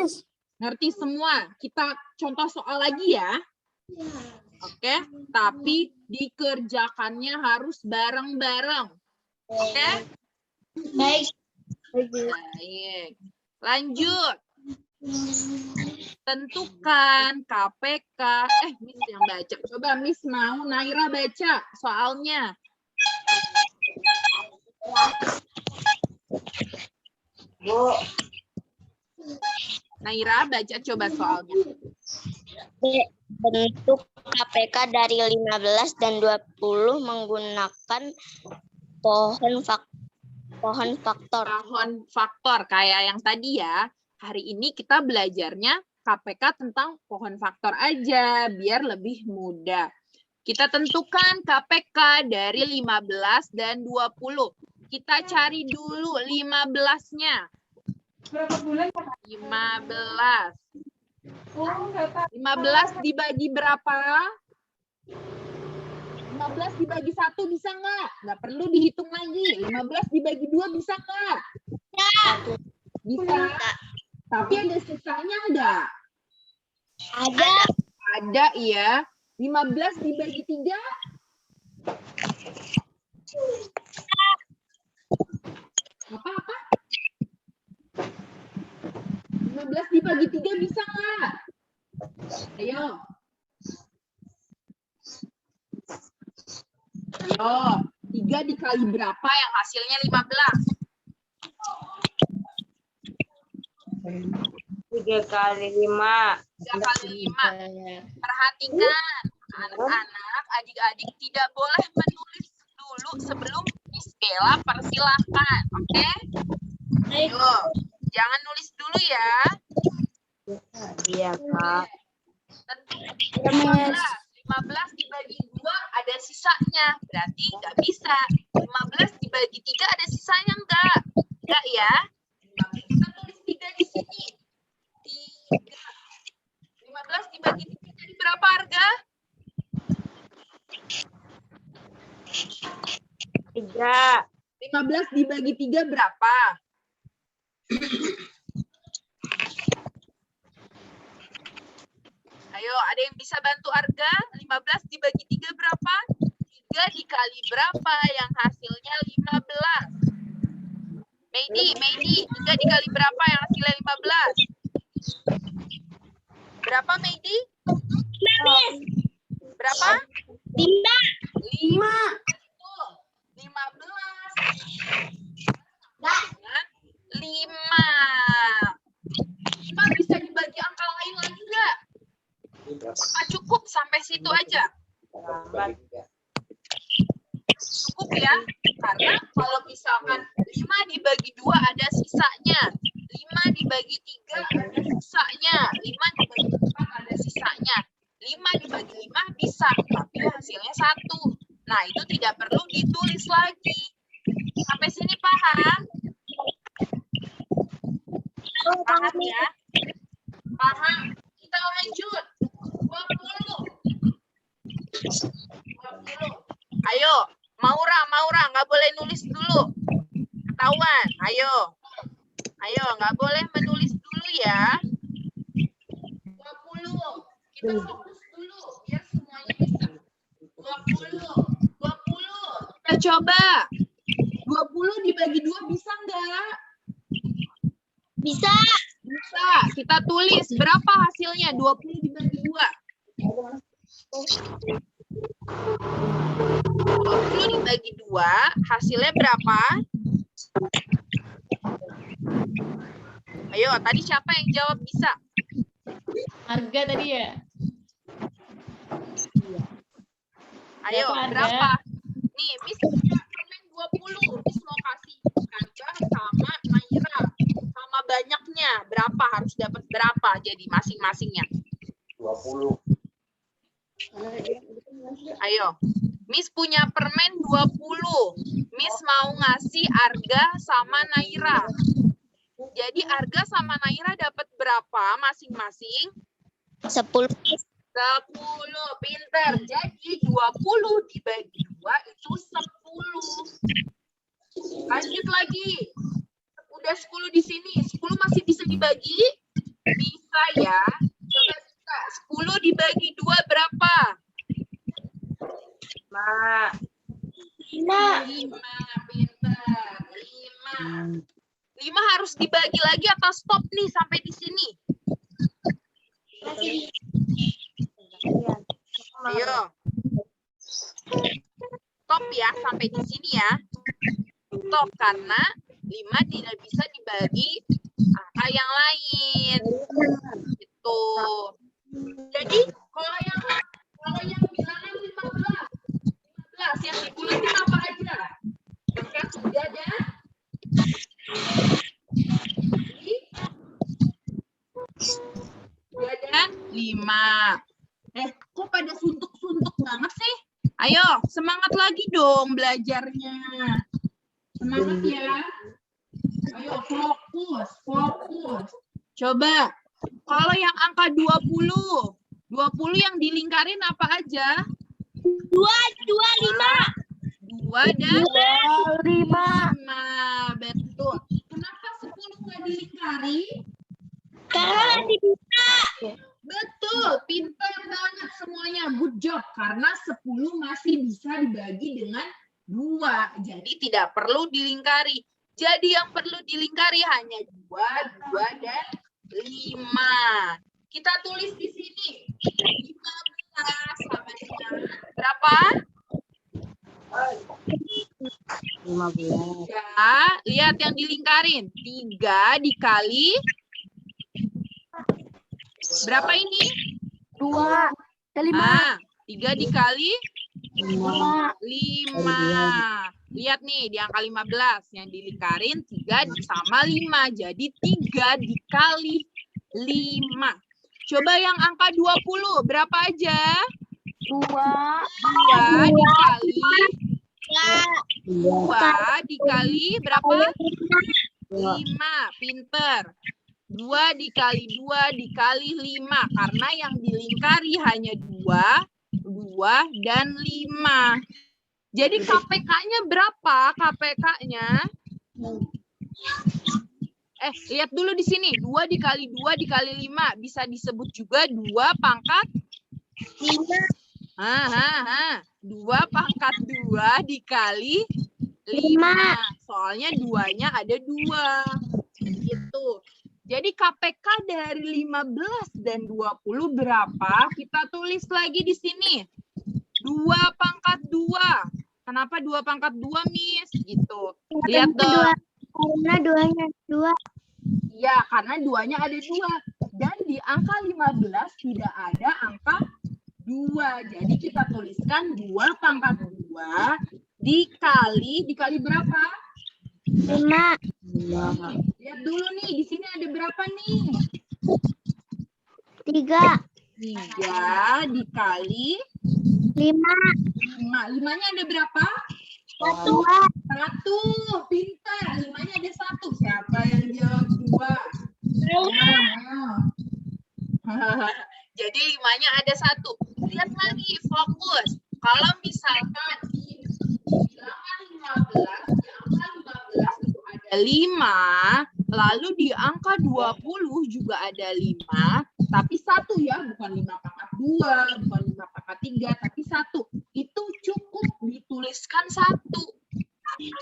Miss. Ngerti semua. Kita contoh soal lagi ya. Oke, tapi dikerjakannya harus bareng-bareng. Oke? Baik. Baik. Lanjut. Tentukan KPK. Miss yang baca. Coba Miss mau Naira baca soalnya. Bu, Naira baca coba soalnya. Bentuk KPK dari 15 dan 20 menggunakan pohon faktor. Pohon faktor kayak yang tadi ya. Hari ini kita belajarnya KPK tentang pohon faktor aja biar lebih mudah. Kita tentukan KPK dari 15 dan 20. Kita cari dulu 15-nya. berapa bulan? 15. Oh, nggak tahu. 15 dibagi berapa? 15 dibagi 1 bisa nggak? Nggak perlu dihitung lagi. 15 dibagi 2 bisa nggak? Bisa. Tapi ada sisanya nggak? Ada. Ada ya. 15 dibagi 3? Apa-apa? 15 dibagi 3 bisa nggak? Ayo. Ayo. 3 dikali berapa yang hasilnya 15? 3 kali 5. 3 kali 5. Perhatikan, anak-anak, adik-adik tidak boleh menulis dulu sebelum Miss Bella persilahkan, oke? Ayo, jangan nulis dulu ya. Iya, Kak. 15 dibagi 2 ada sisanya, berarti nggak bisa. 15 dibagi 3 ada sisanya nggak? Nggak ya? Kita tulis 3 di sini. 3. 15 dibagi 3 jadi berapa harga? 3. 15 dibagi 3 berapa? Ayo, ada yang bisa bantu Arga? 15 dibagi 3 berapa? 3 dikali berapa yang hasilnya 15? Meidi, 3 dikali berapa yang hasilnya 15? Berapa, Meidi? Berapa? 5. 15. Dengan 5. 5 bisa dibagi angka lain lagi nggak? Apa cukup sampai situ aja? Cukup ya, karena kalau misalkan 5 dibagi 2 ada sisanya, 5 dibagi 3 ada sisanya, 5 dibagi 4 ada sisanya, 5 dibagi 5 bisa, tapi hasilnya 1. Nah, itu tidak perlu ditulis lagi. Sampai sini paham? Paham ya? Paham. Kita lanjut. 20. Ayo, Maura, nggak boleh nulis dulu. Ketahuan, ayo. Ayo, nggak boleh menulis dulu ya. 20. Kita fokus dulu, biar semuanya bisa. 20. Kita coba. 20 dibagi 2 bisa nggak? Bisa. Bisa. Kita tulis berapa hasilnya 20 dibagi 2. 20 dibagi 2, hasilnya berapa? Ayo, tadi siapa yang jawab bisa? Harga tadi ya? Ayo, Berapa, Arga? berapa? Nih, Miss punya permen 20. Miss mau kasih Arga sama Naira. Sama banyaknya. Berapa? Harus dapat berapa jadi masing-masingnya? 20. Ayo. Miss punya permen 20. Miss mau ngasih Arga sama Naira. Jadi Arga sama Naira dapat berapa masing-masing? 10. 10. Pinter. Jadi 20 dibagi 2 itu 10. Lanjut lagi. Udah 10 di sini. 10 masih bisa dibagi? Bisa ya. Coba kita. 10 dibagi 2 berapa? 5. 5. Pinter. 5. 5 harus dibagi lagi atau stop nih sampai di sini? Ayo. Stop ya sampai di sini ya. Stop karena 5 tidak bisa dibagi angka yang lain. Gitu. Jadi kalau yang bilangan 15 yang dibulatin apa aja? Angka 3 dan dan 5. Kok pada suntuk-suntuk banget sih? Ayo, semangat lagi dong belajarnya. Semangat ya. Ayo, fokus. Coba, kalau yang angka 20 yang dilingkarin apa aja? 2, 5. 2 dan 5. 5. Betul. Kenapa 10 nggak dilingkari? Karena masih bisa. Betul, pintar banget semuanya. Good job. Karena 10 masih bisa dibagi dengan 2. Jadi tidak perlu dilingkari. Jadi yang perlu dilingkari hanya 2 dan 5. Kita tulis di sini. 15 sama dengan berapa? 15. 3. Lihat yang dilingkarin. 3 dikali berapa ini? 2. 5. 3 dikali 5. 5. Lihat nih, di angka 15. Yang dilingkarin 3 sama 5. Jadi 3 dikali 5. Coba yang angka 20. Berapa aja? 2. 2 dikali 2 dikali berapa? 5. Pinter. 2 dikali 2 dikali 5. Karena yang dilingkari hanya 2 dan 5. Jadi KPK-nya berapa? KPK-nya? Lihat dulu di sini. 2 dikali 2 dikali 5. Bisa disebut juga 2 pangkat 5. 2 pangkat 2 dikali 5. Soalnya 2-nya ada 2. Gitu. Jadi KPK dari 15 dan 20 berapa? Kita tulis lagi di sini. 2 pangkat 2. Kenapa 2 pangkat 2, Miss? Gitu. Lihat dong. Karena 2-nya 2. Ya, karena 2-nya ada 2. Dan di angka 15 tidak ada angka 2. Jadi kita tuliskan 2 pangkat 2 dikali berapa? 5. Lihat dulu nih, di sini ada berapa nih? 3. 3 dikali 5. 5. 5-nya ada berapa? 1. 1. Pintar. 5-nya ada 1. Siapa yang jawab 2? Jadi 5-nya ada 1. Lihat lagi, fokus. Kalau misalkan di bilangan 15, di angka 15 itu ada 5, lalu di angka 20 juga ada 5, tapi 1 ya, bukan 5 pangkat 2, bukan 5 pangkat 3, tapi 1. Itu cukup dituliskan 1. Jadi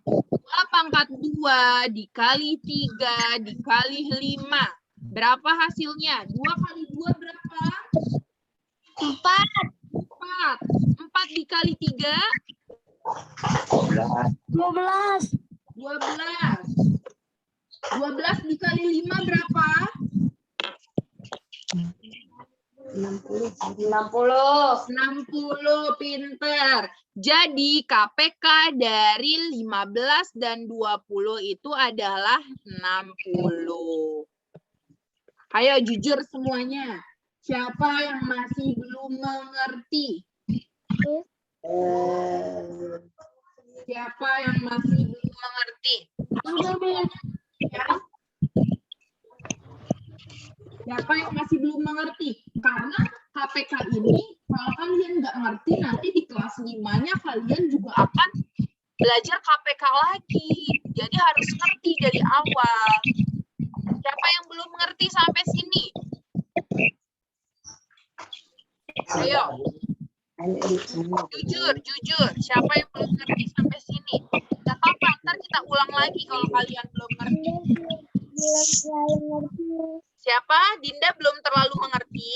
2 pangkat 2 dikali 3 dikali 5. Berapa hasilnya? 2 kali 2 berapa? 4. 4 dikali 3? 12. 12. 12 dikali 5 berapa? 60. 60, pinter. Jadi KPK dari 15 dan 20 itu adalah 60. Ayo jujur semuanya. Siapa yang masih belum mengerti? Siapa yang masih belum mengerti? Ya. Siapa yang masih belum mengerti? Karena KPK ini, kalau kalian nggak ngerti, nanti di kelas 5-nya kalian juga akan belajar KPK lagi. Jadi harus ngerti dari awal. Siapa yang belum mengerti sampai sini? Ayo. Jujur. Siapa yang belum ngerti sampai sini? Gak apa-apa, ntar kita ulang lagi kalau kalian belum ngerti. Siapa? Dinda belum terlalu mengerti.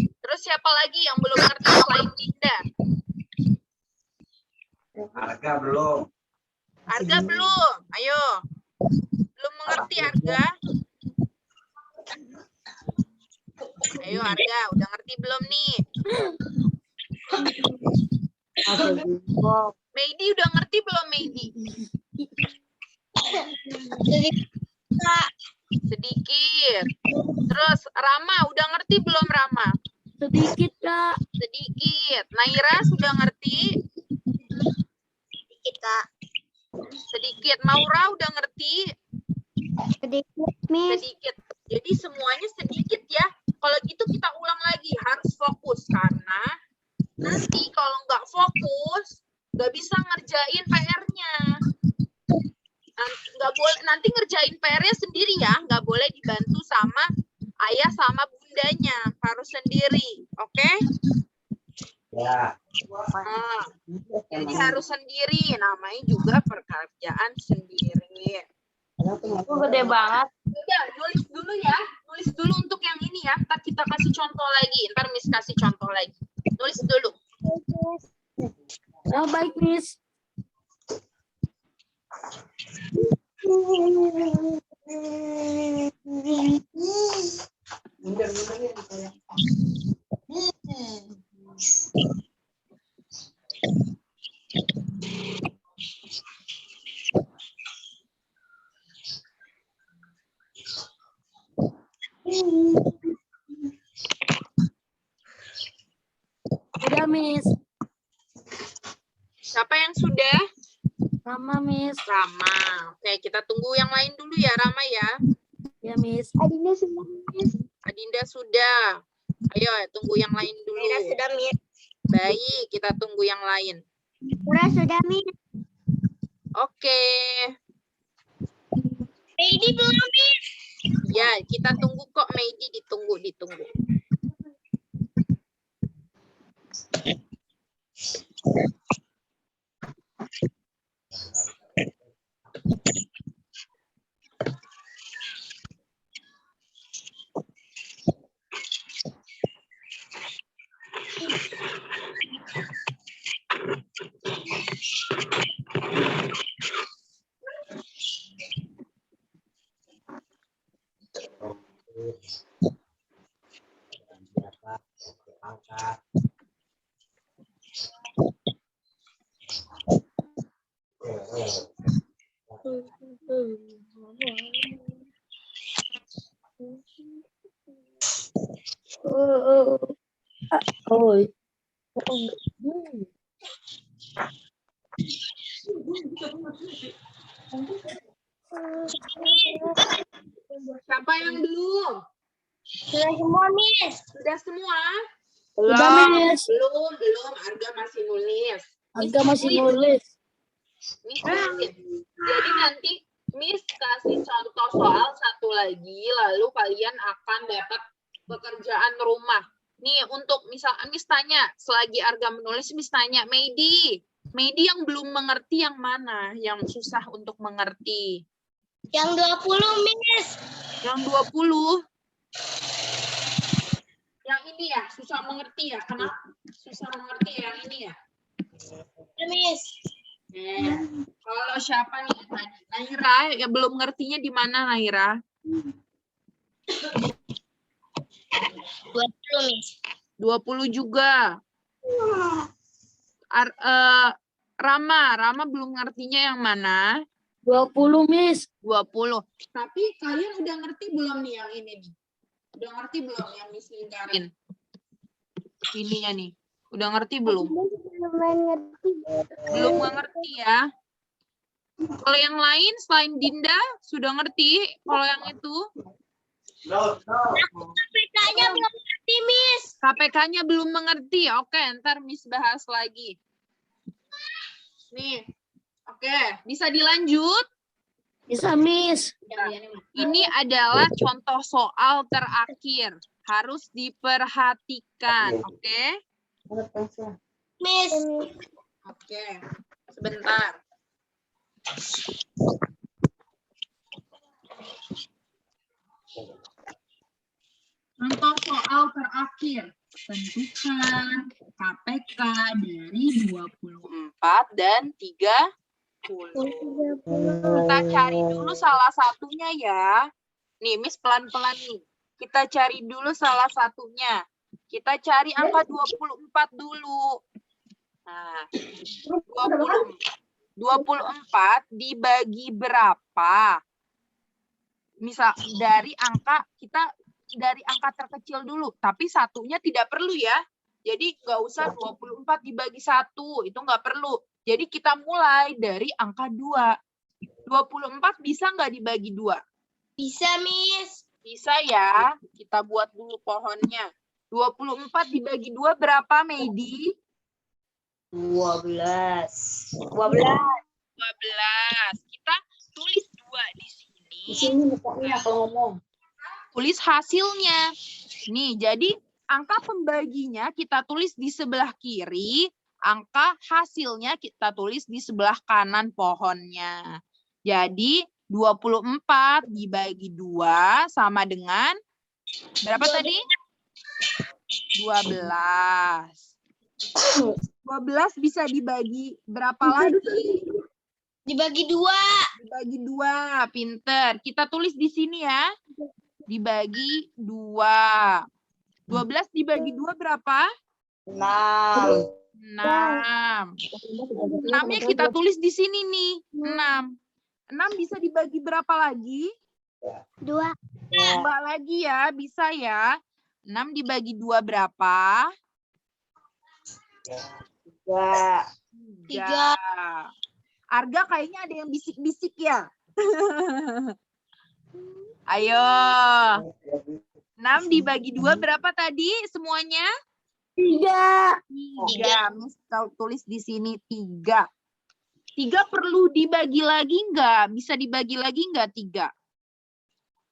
Terus siapa lagi yang belum mengerti selain Dinda? Harga belum. Arga belum. Ayo. Belum mengerti Arga? Ayo Arga, udah ngerti belum nih? Meidi udah ngerti belum Meidi? Sedikit. Terus Rama udah ngerti belum Rama? Sedikit, Kak. Sedikit. Naira sudah ngerti? Sedikit, Kak. Sedikit. Maura udah ngerti? Sedikit, Miss. Sedikit. Jadi semuanya sedikit ya. Kalau gitu kita ulang lagi. Harus fokus. Karena nanti kalau nggak fokus, nggak bisa ngerjain PR-nya. Nggak boleh, nanti ngerjain PR-nya sendiri ya. Nggak boleh dibantu sama ayah sama bundanya. Harus sendiri. Oke? Ya. Nah, jadi harus sendiri. Namanya juga pekerjaan sendiri. Itu gede banget. Udah, nulis dulu ya. Nulis dulu untuk yang ini ya. Ntar kita kasih contoh lagi. Ntar Miss kasih contoh lagi. Nulis dulu. Oh, baik, Miss. Sudah, Miss. Siapa yang sudah? Rama, Miss. Rama. Oke, kita tunggu yang lain dulu ya, Rama ya. Ya, Miss. Adinda sudah, Miss. Adinda sudah. Ayo, tunggu yang lain dulu. Sudah, Miss. Baik, kita tunggu yang lain. Sudah, Miss. Oke. Ini belum, Miss. Ya, kita tunggu kok, Meidi. Ditunggu. Angkat. Siapa yang belum? Sudah semua, Miss. Sudah semua? Sudah, Miss. Belum. Arga masih nulis. Agak masih nulis. Miss tulis. Jadi nanti Miss kasih contoh soal satu lagi, lalu kalian akan dapat pekerjaan rumah. Nih, untuk misalnya Miss tanya, selagi Arga menulis, Miss tanya, Meidi yang belum mengerti yang mana? Yang susah untuk mengerti? Yang 20, Miss. Yang 20? Yang ini ya, susah mengerti ya? Kenapa susah mengerti ya yang ini ya? Miss. Kalau siapa nih tadi? Naira, ya belum ngertinya di mana Naira? 20, Miss. 20 juga. Rama belum ngertinya yang mana? 20, Miss. 20. Tapi kalian udah ngerti belum nih yang ini nih? Udah ngerti belum yang Miss lingkarin? Ininya nih. Udah ngerti belum? Belum ngerti ya? Kalau yang lain selain Dinda sudah ngerti? Kalau yang itu? KPK-nya belum ngerti, Miss. KPK-nya belum mengerti. Oke, ntar Miss bahas lagi. Nih. Oke, bisa dilanjut? Bisa, Miss. Ini adalah contoh soal terakhir. Harus diperhatikan, oke? Miss. Oke, sebentar. Contoh soal terakhir. Tentukan KPK dari 24 dan 30. Kita cari dulu salah satunya ya. Nih, Miss pelan-pelan nih. Kita cari dulu salah satunya. Kita cari angka 24 dulu. Nah, 24 dibagi berapa? Misal dari angka terkecil dulu, tapi satunya tidak perlu ya. Jadi nggak usah 24 dibagi 1, itu nggak perlu. Jadi kita mulai dari angka 2. 24 bisa nggak dibagi 2? Bisa, Miss. Bisa ya. Kita buat dulu pohonnya. 24 dibagi 2 berapa, Meidi? 12. 12. Kita tulis 2 di sini. Di sini mukanya kalau ngomong. Tulis hasilnya. Nih, jadi angka pembaginya kita tulis di sebelah kiri, angka hasilnya kita tulis di sebelah kanan pohonnya. Jadi 24 dibagi 2 sama dengan berapa tadi? 12. 12 bisa dibagi berapa lagi? Dibagi 2. Dibagi 2, pinter. Kita tulis di sini ya. Dibagi 2. 12 dibagi 2 berapa? 6. 6. 6-nya kita tulis di sini nih. 6. 6 bisa dibagi berapa lagi? 2. 2 lagi ya, bisa ya. 6 dibagi 2 berapa? 3. Arga kayaknya ada yang bisik-bisik ya. Ayo. 6 dibagi 2 berapa tadi semuanya? 3. 3. Miss tulis di sini 3. 3 perlu dibagi lagi enggak? Bisa dibagi lagi enggak 3?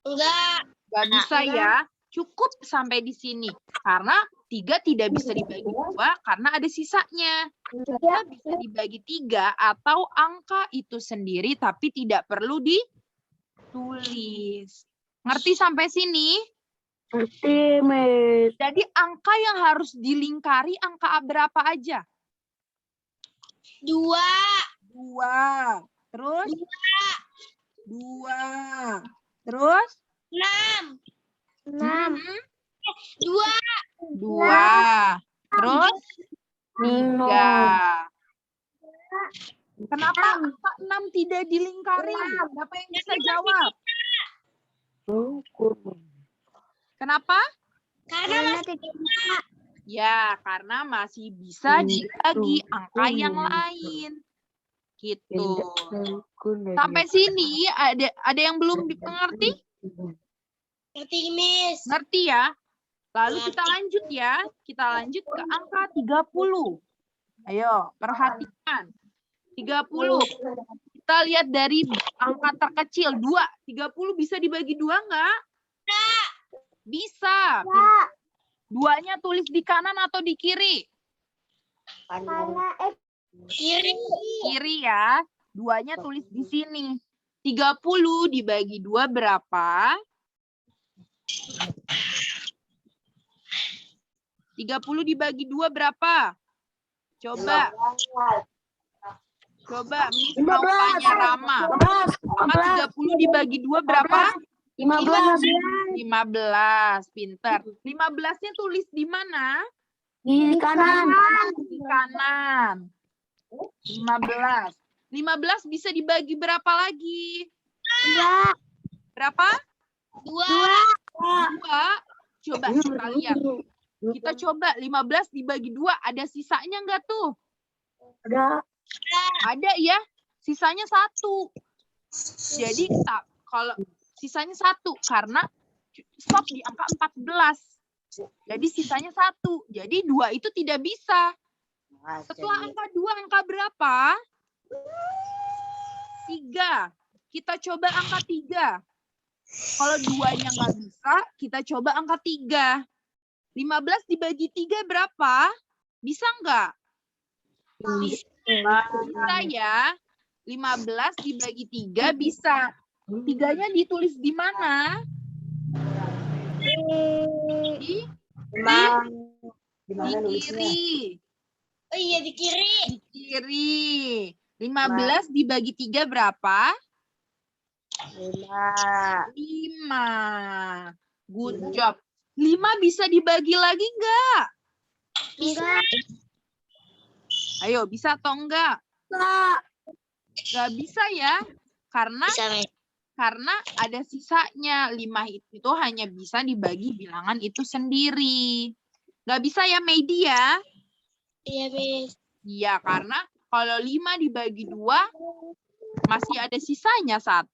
Enggak. Enggak bisa ya. Cukup sampai di sini. Karena 3 tidak bisa dibagi 2 karena ada sisanya. 3 bisa dibagi 3 atau angka itu sendiri tapi tidak perlu ditulis. Ngerti sampai sini? Ngerti, Miss. Jadi angka yang harus dilingkari angka berapa aja? 2. 2. Terus? 2. Terus? 6. 2. 2. 2. Terus? 3. Kenapa angka 6 tidak dilingkari? Siapa yang bisa jawab? Kenapa? Karena masih Ya, karena masih bisa dibagi angka yang lain. Gitu. Sampai sini ada yang belum mengerti? ngerti, Miss. Ngerti ya? Lalu kita lanjut ya. Kita lanjut ke angka 30. Ayo, perhatikan. 30. Kita lihat dari angka terkecil 2. 30 bisa dibagi 2 enggak? Bisa. Duanya tulis di kanan atau di kiri? Kiri. Kiri ya. Duanya tulis di sini. 30 dibagi 2 berapa? 30 dibagi 2 berapa? Coba. Coba, Miss mau tanya Rama. Rama 30 dibagi 2 berapa? 15. Pinter. 15-nya tulis di mana? Di kanan. Di kanan. 15. 15 bisa dibagi berapa lagi? Berapa? 2. 2. Coba kita lihat. Kita coba 15 dibagi 2. Ada sisanya enggak tuh? Ada ya. Sisanya 1. Jadi kalau sisanya 1 karena stop di angka 14. Jadi sisanya 1. Jadi 2 itu tidak bisa. Setelah angka 2 angka berapa? 3. Kita coba angka 3. Kalau 2-nya nggak bisa, kita coba angka 3. 15 dibagi 3 berapa? Bisa nggak? Bisa ya. 15 dibagi 3 bisa. 3-nya ditulis di mana? Di kiri. Oh iya, di kiri. Di kiri. 15 dibagi 3 berapa? 5. Good job. 5 bisa dibagi lagi enggak? Bisa. Ayo, bisa atau enggak? Enggak bisa ya. Karena ada sisanya. 5 itu hanya bisa dibagi bilangan itu sendiri. Enggak bisa ya, Meidi ya? Iya, Miss. Iya, karena kalau 5 dibagi 2 masih ada sisanya 1.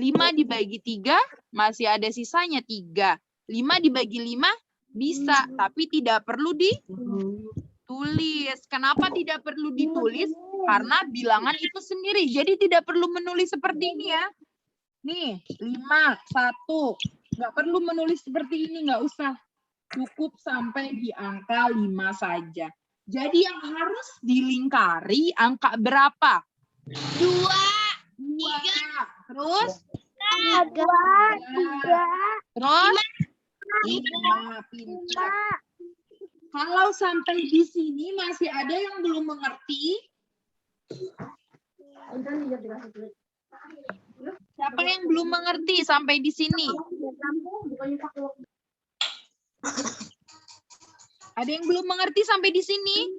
5 dibagi 3 masih ada sisanya 3. 5 dibagi 5 bisa, tapi tidak perlu ditulis. Kenapa tidak perlu ditulis? Karena bilangan itu sendiri. Jadi tidak perlu menulis seperti ini ya. Nih, 5, 1. Nggak perlu menulis seperti ini, nggak usah. Cukup sampai di angka 5 saja. Jadi yang harus dilingkari angka berapa? 2. 2. Terus? 3. Terus? 5. Pintar. Kalau sampai di sini masih ada yang belum mengerti? Siapa yang belum mengerti sampai di sini? Ada yang belum mengerti sampai di sini?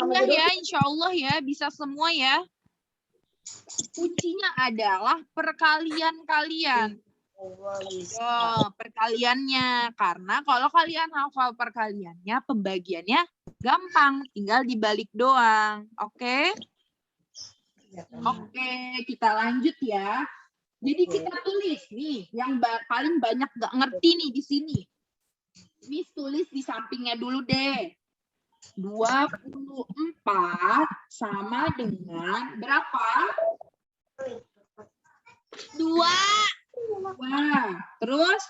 Iya ya, insya Allah ya, bisa semua ya. Kuncinya adalah perkalian kalian. Oh, perkaliannya. Karena kalau kalian hafal perkaliannya, pembagiannya gampang. Tinggal dibalik doang. Oke? Oke, kita lanjut ya. Jadi kita tulis nih, yang paling banyak gak ngerti nih di sini. Miss tulis di sampingnya dulu deh. 24 sama dengan berapa? 2. Wah, terus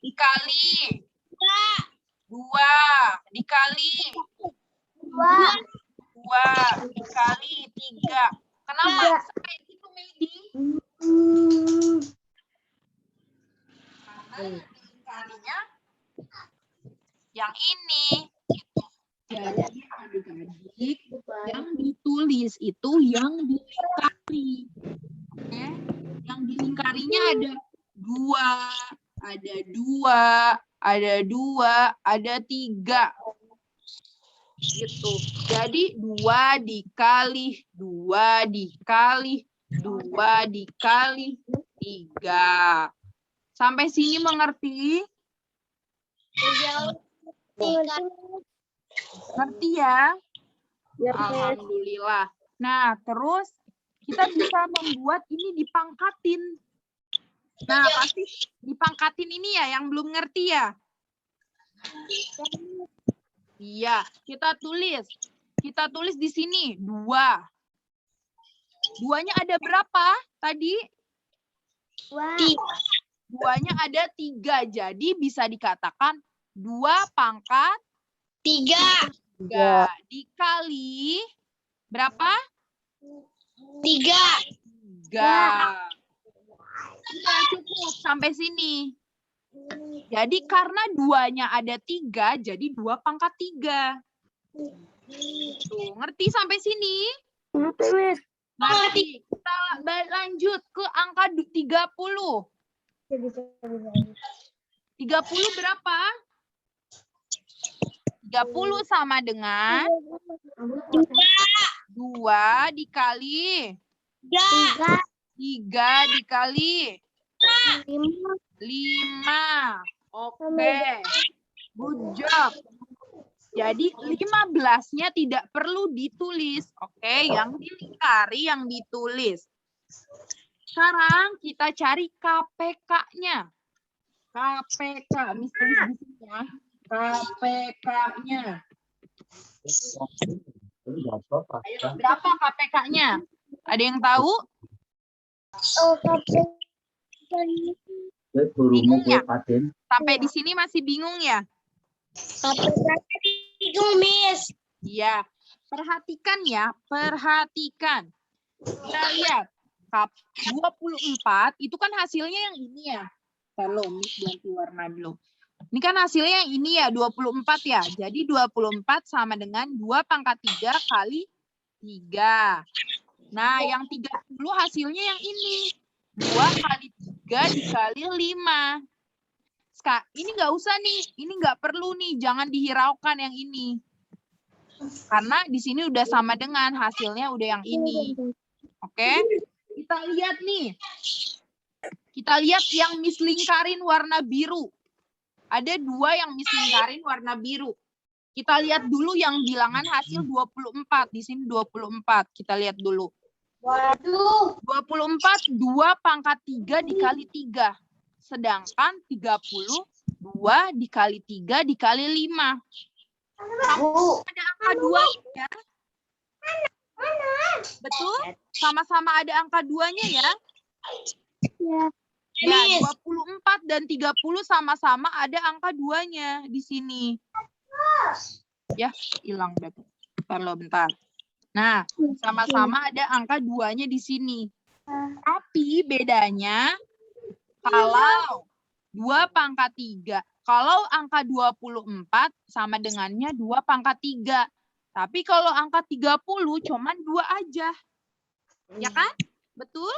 dikali 2 dikali 2 dikali 3. Kenapa sampai itu, Meidi? Karena dikalinya yang ini. Jadi adik-adik yang ditulis itu yang dilingkari. Oke? Yang dilingkarinya ada 2, ada 2, ada 2, ada 3. Gitu. Jadi 2 dikali 2 dikali 2 dikali 3. Sampai sini mengerti? Ngerti ya? Alhamdulillah. Nah, terus kita bisa membuat ini dipangkatin. Nah, pasti dipangkatin ini ya yang belum ngerti ya? Iya, kita tulis. Kita tulis di sini 2. 2-nya ada berapa tadi? 2-nya ada 3. Jadi bisa dikatakan 2 pangkat 3 dikali berapa? 3. Sudah cukup sampai sini. Jadi karena 2-nya ada 3, jadi 2 pangkat 3. Tuh, ngerti sampai sini? Ngerti. Kita lanjut ke angka 30. 30 berapa? 30 sama dengan 2 dikali 3 dikali 5. Oke. Good job. Jadi 15-nya tidak perlu ditulis. Oke, yang dilingkari yang ditulis. Sekarang kita cari KPK-nya. KPK, Miss tulis di sini ya. KPK-nya. Ayo, berapa KPK-nya? Ada yang tahu? Bingung ya? Sampai di sini masih bingung ya? Bingung, Miss. Iya. Perhatikan ya, perhatikan. Kita lihat. 24 itu kan hasilnya yang ini ya. Kalau Miss ganti warna dulu. Ini kan hasilnya yang ini ya, 24 ya. Jadi 24 sama dengan 2 pangkat 3 kali 3. Nah, yang 30 hasilnya yang ini. 2 kali 3 dikali 5. Ini nggak usah nih. Ini nggak perlu nih. Jangan dihiraukan yang ini. Karena di sini udah sama dengan hasilnya udah yang ini. Oke? Kita lihat nih. Kita lihat yang Miss lingkarin warna biru. Ada 2 yang Miss lingkarin warna biru. Kita lihat dulu yang bilangan hasil 24. Di sini 24. Kita lihat dulu. Waduh. 24, 2 pangkat 3 dikali 3. Sedangkan 30, 2 dikali 3 dikali 5. Ada angka 2 ya? Betul? Sama-sama ada angka 2-nya ya? Ya, 24 dan 30 sama-sama ada angka 2-nya di sini. Ya, hilang deh. Bentar. Nah, sama-sama ada angka 2-nya di sini. Tapi bedanya kalau 2 pangkat 3. Kalau angka 24 sama dengannya 2 pangkat 3. Tapi kalau angka 30 cuman 2 aja. Ya kan? Betul?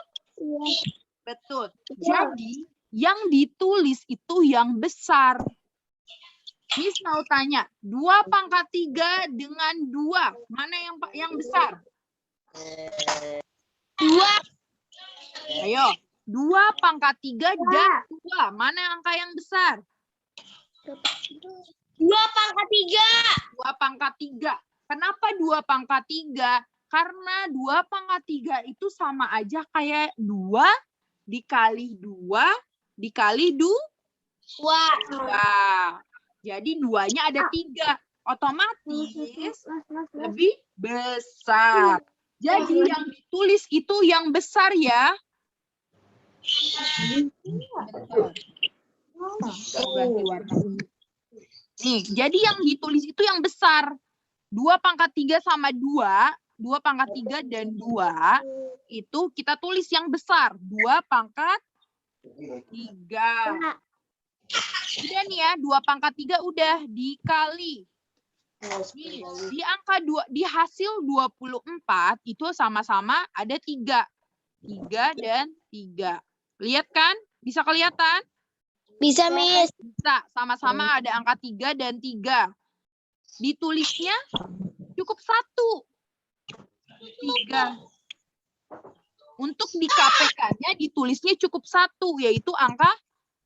Betul. Jadi yang ditulis itu yang besar. Miss mau tanya, 2 pangkat 3 dengan 2. Mana yang besar? 2. Ayo. 2 pangkat 3 dan 2. Mana angka yang besar? 2 pangkat 3. 2 pangkat 3. Kenapa 2 pangkat 3? Karena 2 pangkat 3 itu sama aja kayak 2 dikali 2 dikali 2. Jadi 2-nya ada 3. Otomatis lebih besar. Jadi yang ditulis itu yang besar ya. Ganti warna. Nih, jadi yang ditulis itu yang besar. 2 pangkat 3 sama 2, 2 pangkat 3 dan 2, itu kita tulis yang besar. 2 pangkat 3. Udah nih ya, 2 pangkat 3 udah dikali. Nih, di angka 2, di hasil 24 itu sama-sama ada 3. 3 dan 3. Lihat kan? Bisa kelihatan? Bisa, Miss. Bisa, sama-sama ada angka 3 dan 3. Ditulisnya cukup 1. 3. Untuk di KPK-nya ditulisnya cukup 1, yaitu angka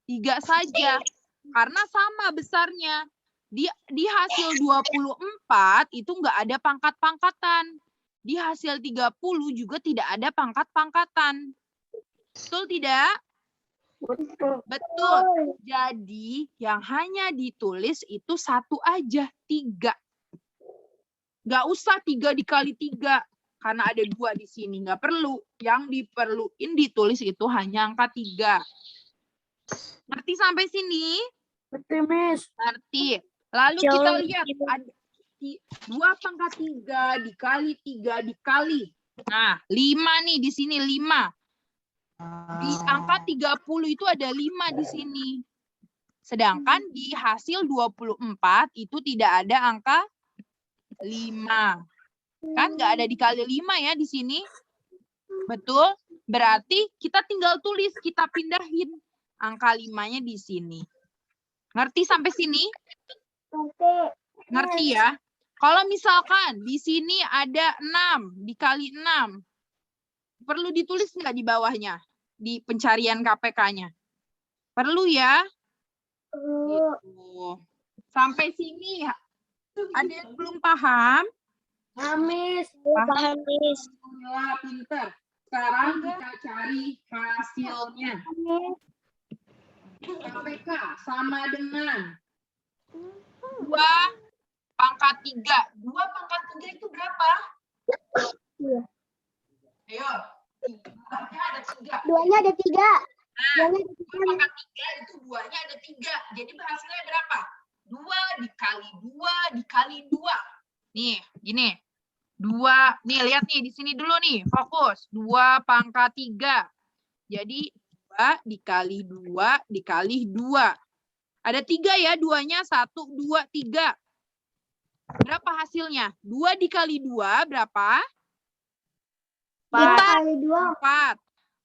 3 saja. Karena sama besarnya. Di hasil 24 itu nggak ada pangkat-pangkatan. Di hasil 30 juga tidak ada pangkat-pangkatan. Betul tidak? Betul. Jadi yang hanya ditulis itu 1 aja, 3. Nggak usah 3 dikali 3. Karena ada 2 di sini. Nggak perlu. Yang diperluin ditulis itu hanya angka 3. Ngerti sampai sini? Betul, Miss. Ngerti. Lalu kita lihat. Ada 2 pangkat 3 dikali 3 dikali. Nah, 5 nih di sini 5. Di angka 30 itu ada 5 di sini. Sedangkan di hasil 24 itu tidak ada angka 5. Kan nggak ada dikali 5 ya di sini. Betul? Berarti kita tinggal tulis, kita pindahin angka 5-nya di sini. Ngerti sampai sini? Ngerti ya? Kalau misalkan di sini ada 6 dikali 6. Perlu ditulis nggak di bawahnya? Di pencarian KPK-nya. Perlu ya? Gitu. Sampai sini ada yang belum paham? Miss. Paham, Miss. Alhamdulillah, pinter. Sekarang kita cari hasilnya. KPK sama dengan 2 pangkat 3. 2 pangkat 3 itu berapa? Ayo. Duanya ada 3. Duanya ada 3. Nah, 2 pangkat 3 itu 2-nya ada 3. Jadi hasilnya berapa? 2 dikali 2 dikali 2. Nih, gini. 2. Nih, lihat nih. Di sini dulu nih. Fokus. 2 pangkat 3. Jadi, 2 dikali 2 dikali 2. Ada 3 ya. 2-nya 1, 2, 3. Berapa hasilnya? 2 dikali 2 berapa? 4 kali 2. 4.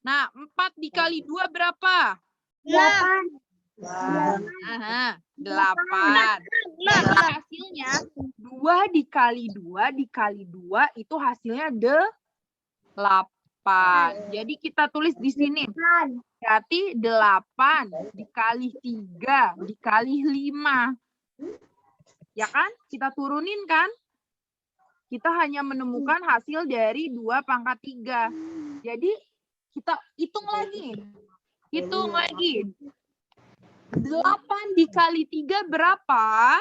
Nah, 4 dikali 2 berapa? 8. 8. Jadi hasilnya 2 dikali 2 dikali 2 itu hasilnya 8. Jadi kita tulis di sini. Berarti 8 dikali 3 dikali 5. Ya kan? Kita turunin kan? Kita hanya menemukan hasil dari 2 pangkat 3. Jadi kita hitung lagi. Hitung lagi. 8 dikali 3 berapa?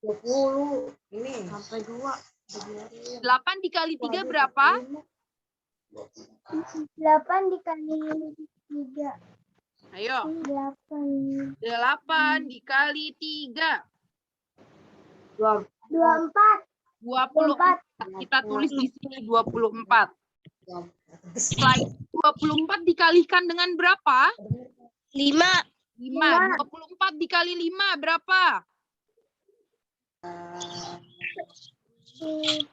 20. Ini sampai 2. 8 dikali 3 berapa? 8 dikali 3. Ayo. 8. 8 dikali 3. 24. 24. Kita tulis di sini 24. Setelah itu 24 dikalikan dengan berapa? 5. 5. 24 dikali 5 berapa? 20.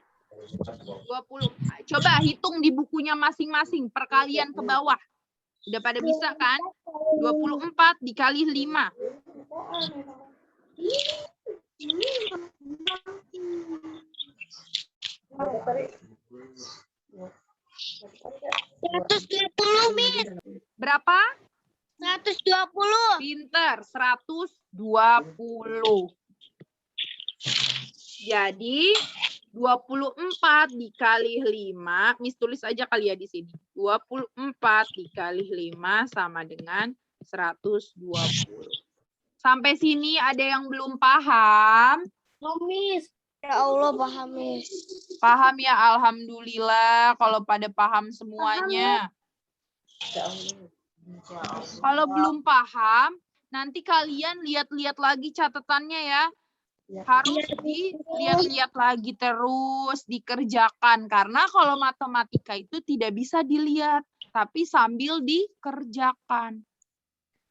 Coba hitung di bukunya masing-masing. Perkalian ke bawah. Udah pada bisa kan? 24 dikali 5. 120, Miss. Berapa? 120. Pinter, 120. Jadi 24 dikali 5, Miss tulis aja kali ya di sini. 24 dikali 5 sama dengan 120. Sampai sini ada yang belum paham? Miss. Ya Allah, paham, Miss. Paham ya, alhamdulillah kalau pada paham semuanya. Kalau belum paham, nanti kalian lihat-lihat lagi catatannya ya. Harus dilihat-lihat lagi terus, dikerjakan. Karena kalau matematika itu tidak bisa dilihat, tapi sambil dikerjakan.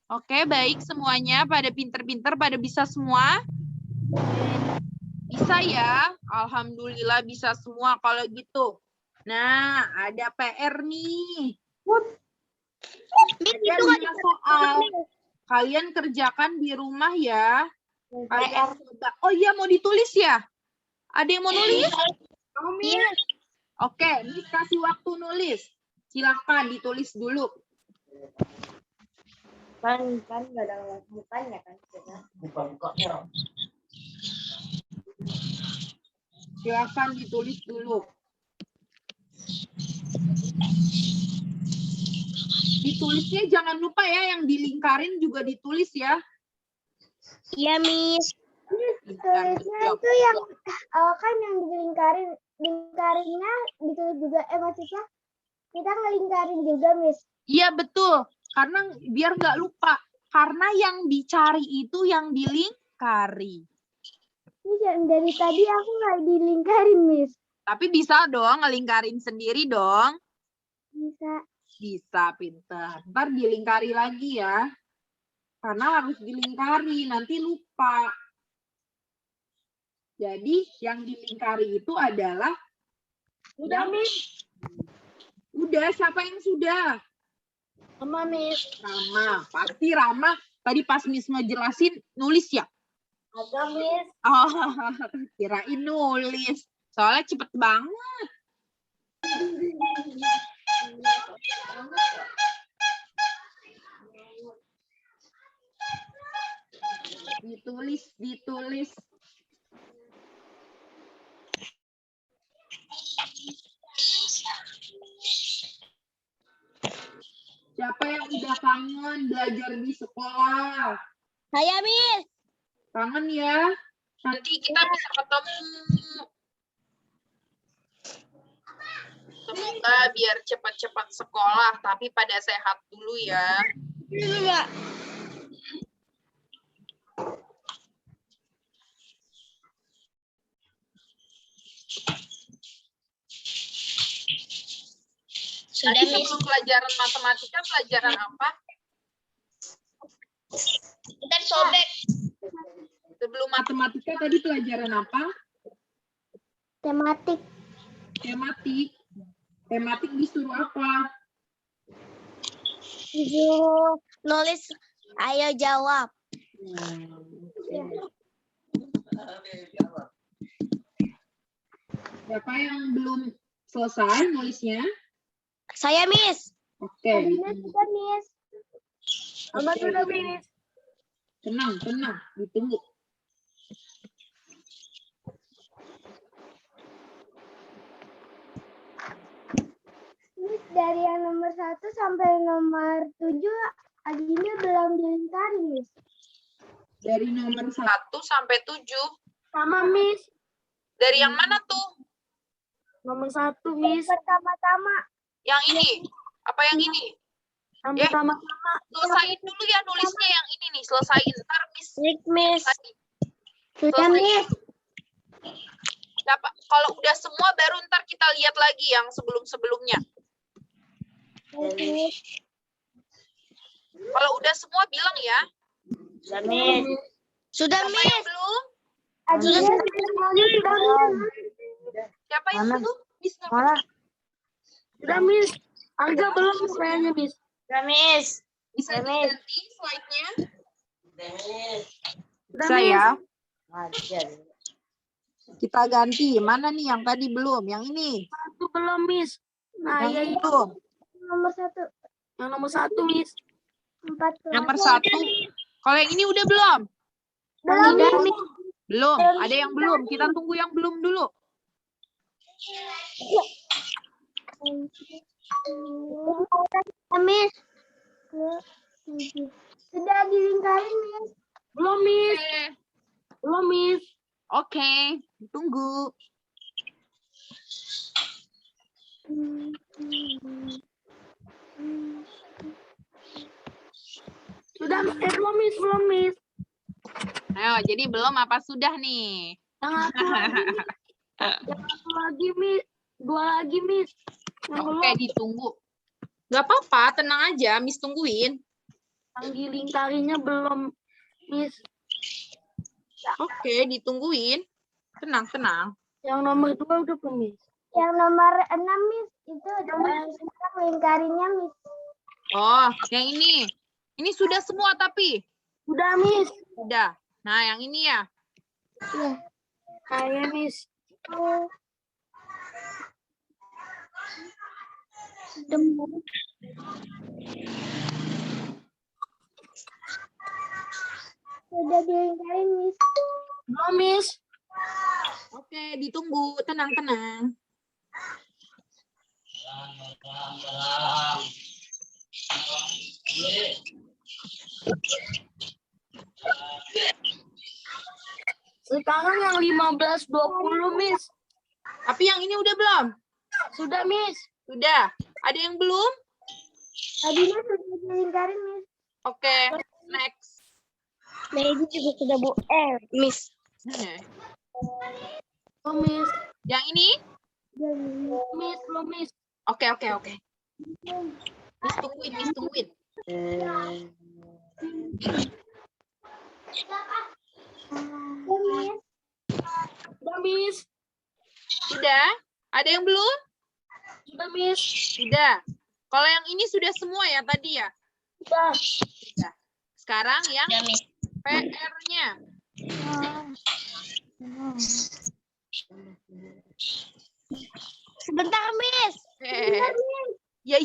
Oke, baik semuanya. Pada pinter-pinter, pada bisa semua? Bisa ya? Alhamdulillah bisa semua kalau gitu. Nah, ada PR nih. Ada 5 soal. Kalian kerjakan di rumah ya. Kalian coba. Oh iya, mau ditulis ya? Ada yang mau nulis? Iya. Oke, Miss kasih waktu nulis. Silakan ditulis dulu. Kan nggak ada mukanya kan. Silakan ditulis dulu. Ditulisnya jangan lupa ya, yang dilingkarin juga ditulis ya. Iya, Miss. Bentar, Tulisnya belum. itu yang kan yang lingkarinnya ditulis juga. Maksudnya kita ngelingkarin juga, Miss. Iya betul, karena biar nggak lupa. Karena yang dicari itu yang dilingkari. Miss, yang dari tadi aku nggak dilingkarin, Miss. Tapi bisa dong ngelingkarin sendiri dong. Bisa. Bisa, pintar. Ntar dilingkari lagi ya. Karena harus dilingkari, nanti lupa. Jadi yang dilingkari itu adalah Udah, Miss. udah, siapa yang sudah? Sama, Miss. Rama, pasti Rama. Tadi pas Miss ngejelasin nulis ya? Ada, Miss. Oh, kirain nulis. Soalnya cepet banget. Ditulis. Siapa yang udah kangen belajar di sekolah? Saya, Miss. Kangen ya? Nanti kita bisa ketemu. Semoga biar cepat-cepat sekolah, tapi pada sehat dulu ya. Enggak. Sudah, Tadi Miss. sebelum pelajaran matematika, pelajaran apa? Ntar sobek. Sebelum matematika tadi pelajaran apa? Tematik. Tematik disuruh apa? Disuruh nulis. Ayo jawab. Siapa yang belum selesai nulisnya? Saya, Miss. Oke. Sudah, Miss. Mama sudah, Miss. Tenang, ditunggu. Miss, dari yang nomor 1 sampai nomor 7, Agini belum dilingkarin, Miss. Dari nomor 1 sampai 7. Sama, Miss. Dari yang mana tuh? Nomor 1, Miss. Pertama-tama. Yang ini? Apa yang ini? Yang Ya. pertama-tama. Selesain dulu ya nulisnya yang ini nih. Selesain. Ntar Miss. tadi. Sudah, Selesai. Miss. Dapat. Kalau udah semua baru ntar kita lihat lagi yang sebelum-sebelumnya. Kalau udah semua bilang ya. Sudah, Miss. Sudah, Siapa yang Miss. belum? Sudah, Siapa yang belum? Miss nggak Malah. pernah. Sudah, Miss. Angga belum kayaknya, Miss. Sudah, Miss. Bisa diganti slide-nya? Sudah, Bisa ya. Ajar. Kita ganti. Mana nih yang tadi belum? Yang ini. Satu belum, Miss. Nah, Yang ya, ini belum. nomor 1. Yang nomor 1, Miss. 4. Nomor 1. Kalau yang ini udah belum? Belum, Miss. Belum. Ada yang belum. Kita tunggu yang belum dulu. Miss. Sudah dilingkarin, Miss. Belum, Miss. Belum, Miss. Oke. Tunggu. Sudah, belum, Miss. Belum, Miss. Ayo, jadi belum apa sudah nih? Yang satu lagi, Miss. Yang satu lagi, Miss. 2 lagi, Miss. Yang Oke, belum. ditunggu. Gak apa-apa, tenang aja. Miss tungguin. Yang dilingkarinya belum, Miss. Oke, ditungguin. Tenang. Yang nomor 2 udah belum, Miss. Yang nomor 6, Miss. Itu sekarang lingkarinnya, Miss. Oh, yang ini. Ini sudah semua tapi. Udah, Miss. Udah. Nah, yang ini ya. Iya. Saya, Miss. Sudah dilingkarin, Miss. Belum, Miss. Oke, ditunggu. Tenang. Sekarang yang 15-20, Miss. Tapi yang ini udah belum? Sudah, Miss. Sudah. Ada yang belum? Tadinya sudah dilingkarin, Miss. Oke, next. Medi juga sudah, Bu. Miss. Oh, Miss. Yang ini? Miss, belum, Miss. Oke. Miss tungguin. Sudah, Miss. Sudah? Ada yang belum? Sudah, Miss. Sudah. Kalau yang ini sudah semua ya tadi ya? Sudah. Sudah. Sekarang yang PR-nya. Sebentar, Miss. Iya.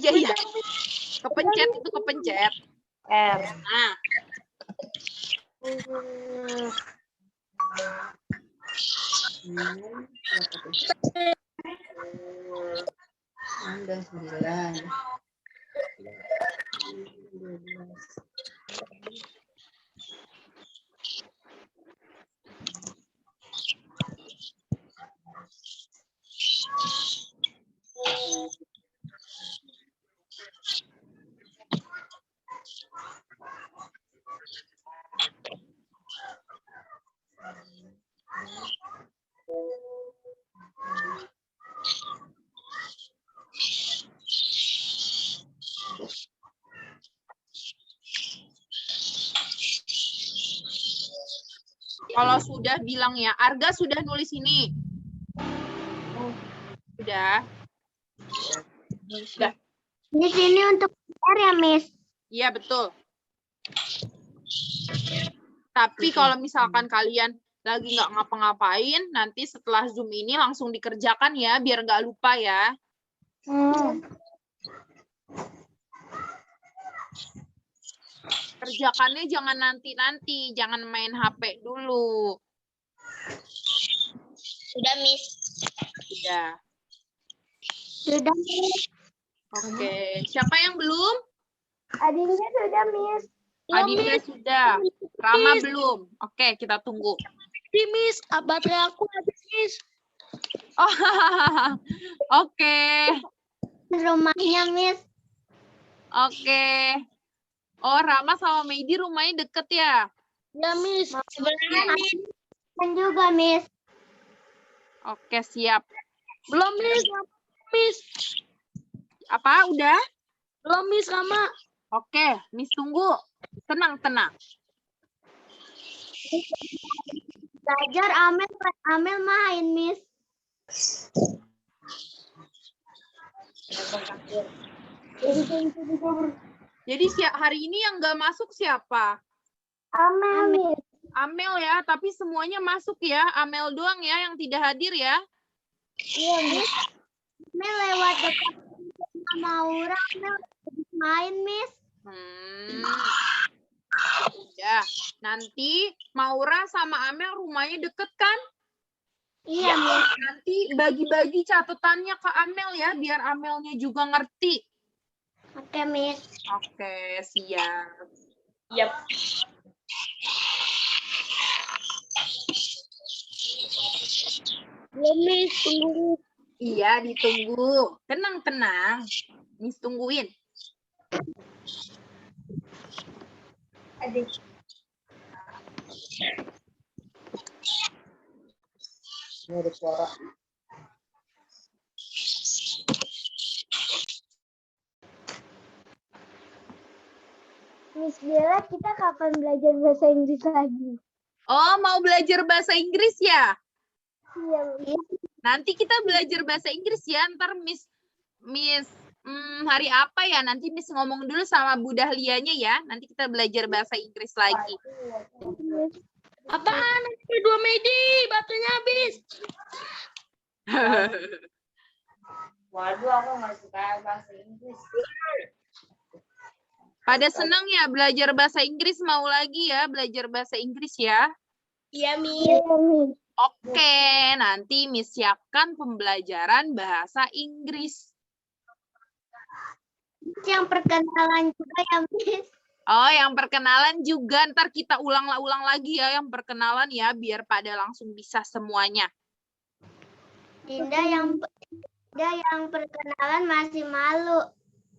Kepencet. R. Nah, Udah 9. kalau sudah bilang ya. Arga sudah nulis ini. Sudah. Miss, ini untuk PR ya, Miss? Iya, betul. Tapi kalau misalkan kalian lagi nggak ngapa-ngapain, nanti setelah Zoom ini langsung dikerjakan ya, biar nggak lupa ya. Kerjakannya jangan nanti-nanti, jangan main HP dulu. Sudah, Miss. Sudah. Sudah, Miss. Oke. Siapa yang belum? Adinda sudah, Miss. Adinda sudah. Rama belum. Oke, kita tunggu. Miss, baterai aku habis, Miss. Oh, oke. Rumahnya, Miss. Oke. Oh, Rama sama Meidi rumahnya deket ya? Ya, Miss. Sebenarnya kan juga, Miss. Oke, siap. Belum, Miss. Miss. Apa, udah? Belum, Miss, Rama. Oke, Miss tunggu. Tenang. Belajar Amel main, Miss. Jadi hari ini yang nggak masuk siapa? Amel, Miss. Amel ya, tapi semuanya masuk ya. Amel doang ya yang tidak hadir ya. Iya, Miss. Amel lewat dekat sama Aura. Amel main, Miss. Ya, nanti Maura sama Amel rumahnya deket kan? Iya, Miss. Nanti bagi-bagi catatannya ke Amel ya, biar Amelnya juga ngerti. Oke, Miss. Oke, siap. Yap. Belum, Miss. Tunggu. Iya, ditunggu. Tenang. Miss tungguin. Adik. Ini ada suara. Miss Bella, kita kapan belajar bahasa Inggris lagi? Oh, mau belajar bahasa Inggris ya? Iya, Miss. Nanti kita belajar bahasa Inggris ya. Ntar Miss hari apa ya? Nanti Miss ngomong dulu sama Bu Dahlianya ya. Nanti kita belajar bahasa Inggris lagi. Miss. Apaan? 2 Medi, baterainya habis. Waduh, aku nggak suka bahasa Inggris. Pada senang ya belajar bahasa Inggris, mau lagi ya belajar bahasa Inggris ya? Iya, Miss. Oke, nanti Miss siapkan pembelajaran bahasa Inggris. Yang perkenalan juga ya, Miss. Oh, yang perkenalan juga. Ntar kita ulang lagi ya yang perkenalan ya, biar pada langsung bisa semuanya. Dinda yang perkenalan masih malu.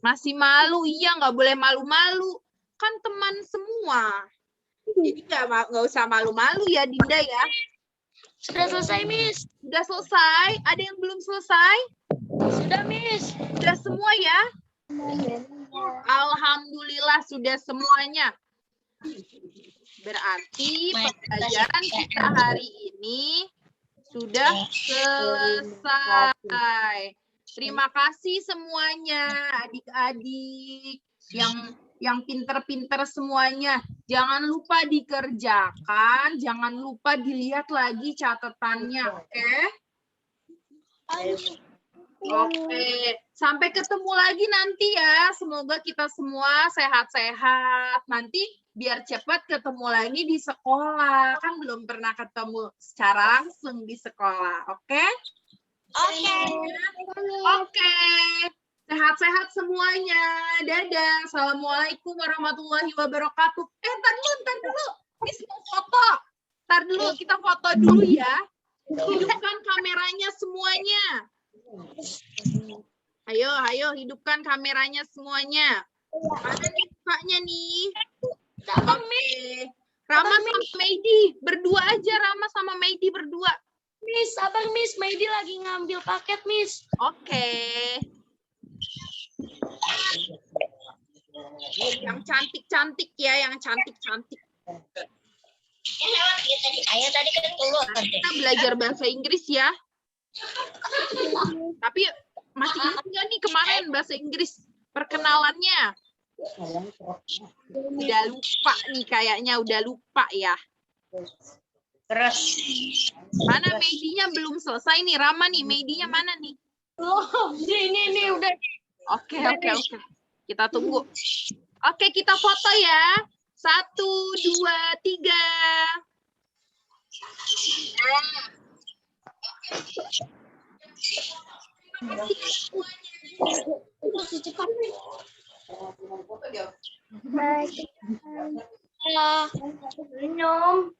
Masih malu, iya nggak boleh malu-malu. Kan teman semua. Jadi nggak usah malu-malu ya Dinda ya. Sudah selesai, Miss. Sudah selesai? Ada yang belum selesai? Sudah, Miss. Sudah semua ya? Alhamdulillah sudah semuanya. Berarti pembelajaran kita hari ini sudah selesai. Terima kasih semuanya, adik-adik yang pinter-pinter semuanya. Jangan lupa dikerjakan, jangan lupa dilihat lagi catatannya, oke? Oke, sampai ketemu lagi nanti ya. Semoga kita semua sehat-sehat. Nanti biar cepat ketemu lagi di sekolah. Kan belum pernah ketemu secara langsung di sekolah, oke? Oke. Sehat-sehat semuanya. Dadah. Assalamualaikum warahmatullahi wabarakatuh. Ntar dulu. Miss mau foto. Ntar dulu, kita foto dulu ya. Hidupkan kameranya semuanya. Ayo, hidupkan kameranya semuanya. Mana nih mukanya nih? Oke. Rama sama Meidi. Berdua aja, Rama sama Meidi berdua. Miss, abang Miss, Meidi lagi ngambil paket, Miss. Oke. Yang cantik-cantik ya, yang cantik-cantik. Ayah tadi kan keluar. Kita belajar bahasa Inggris ya. Tapi masih ingat nggak nih kemarin bahasa Inggris perkenalannya? Udah lupa nih kayaknya, udah lupa ya. Terus. Mana Meidinya belum selesai nih, Rama nih, Meidinya mana nih? Oh, ini udah. Oke. Kita tunggu. Oke, kita foto ya. 1, 2, 3. Halo. Minum.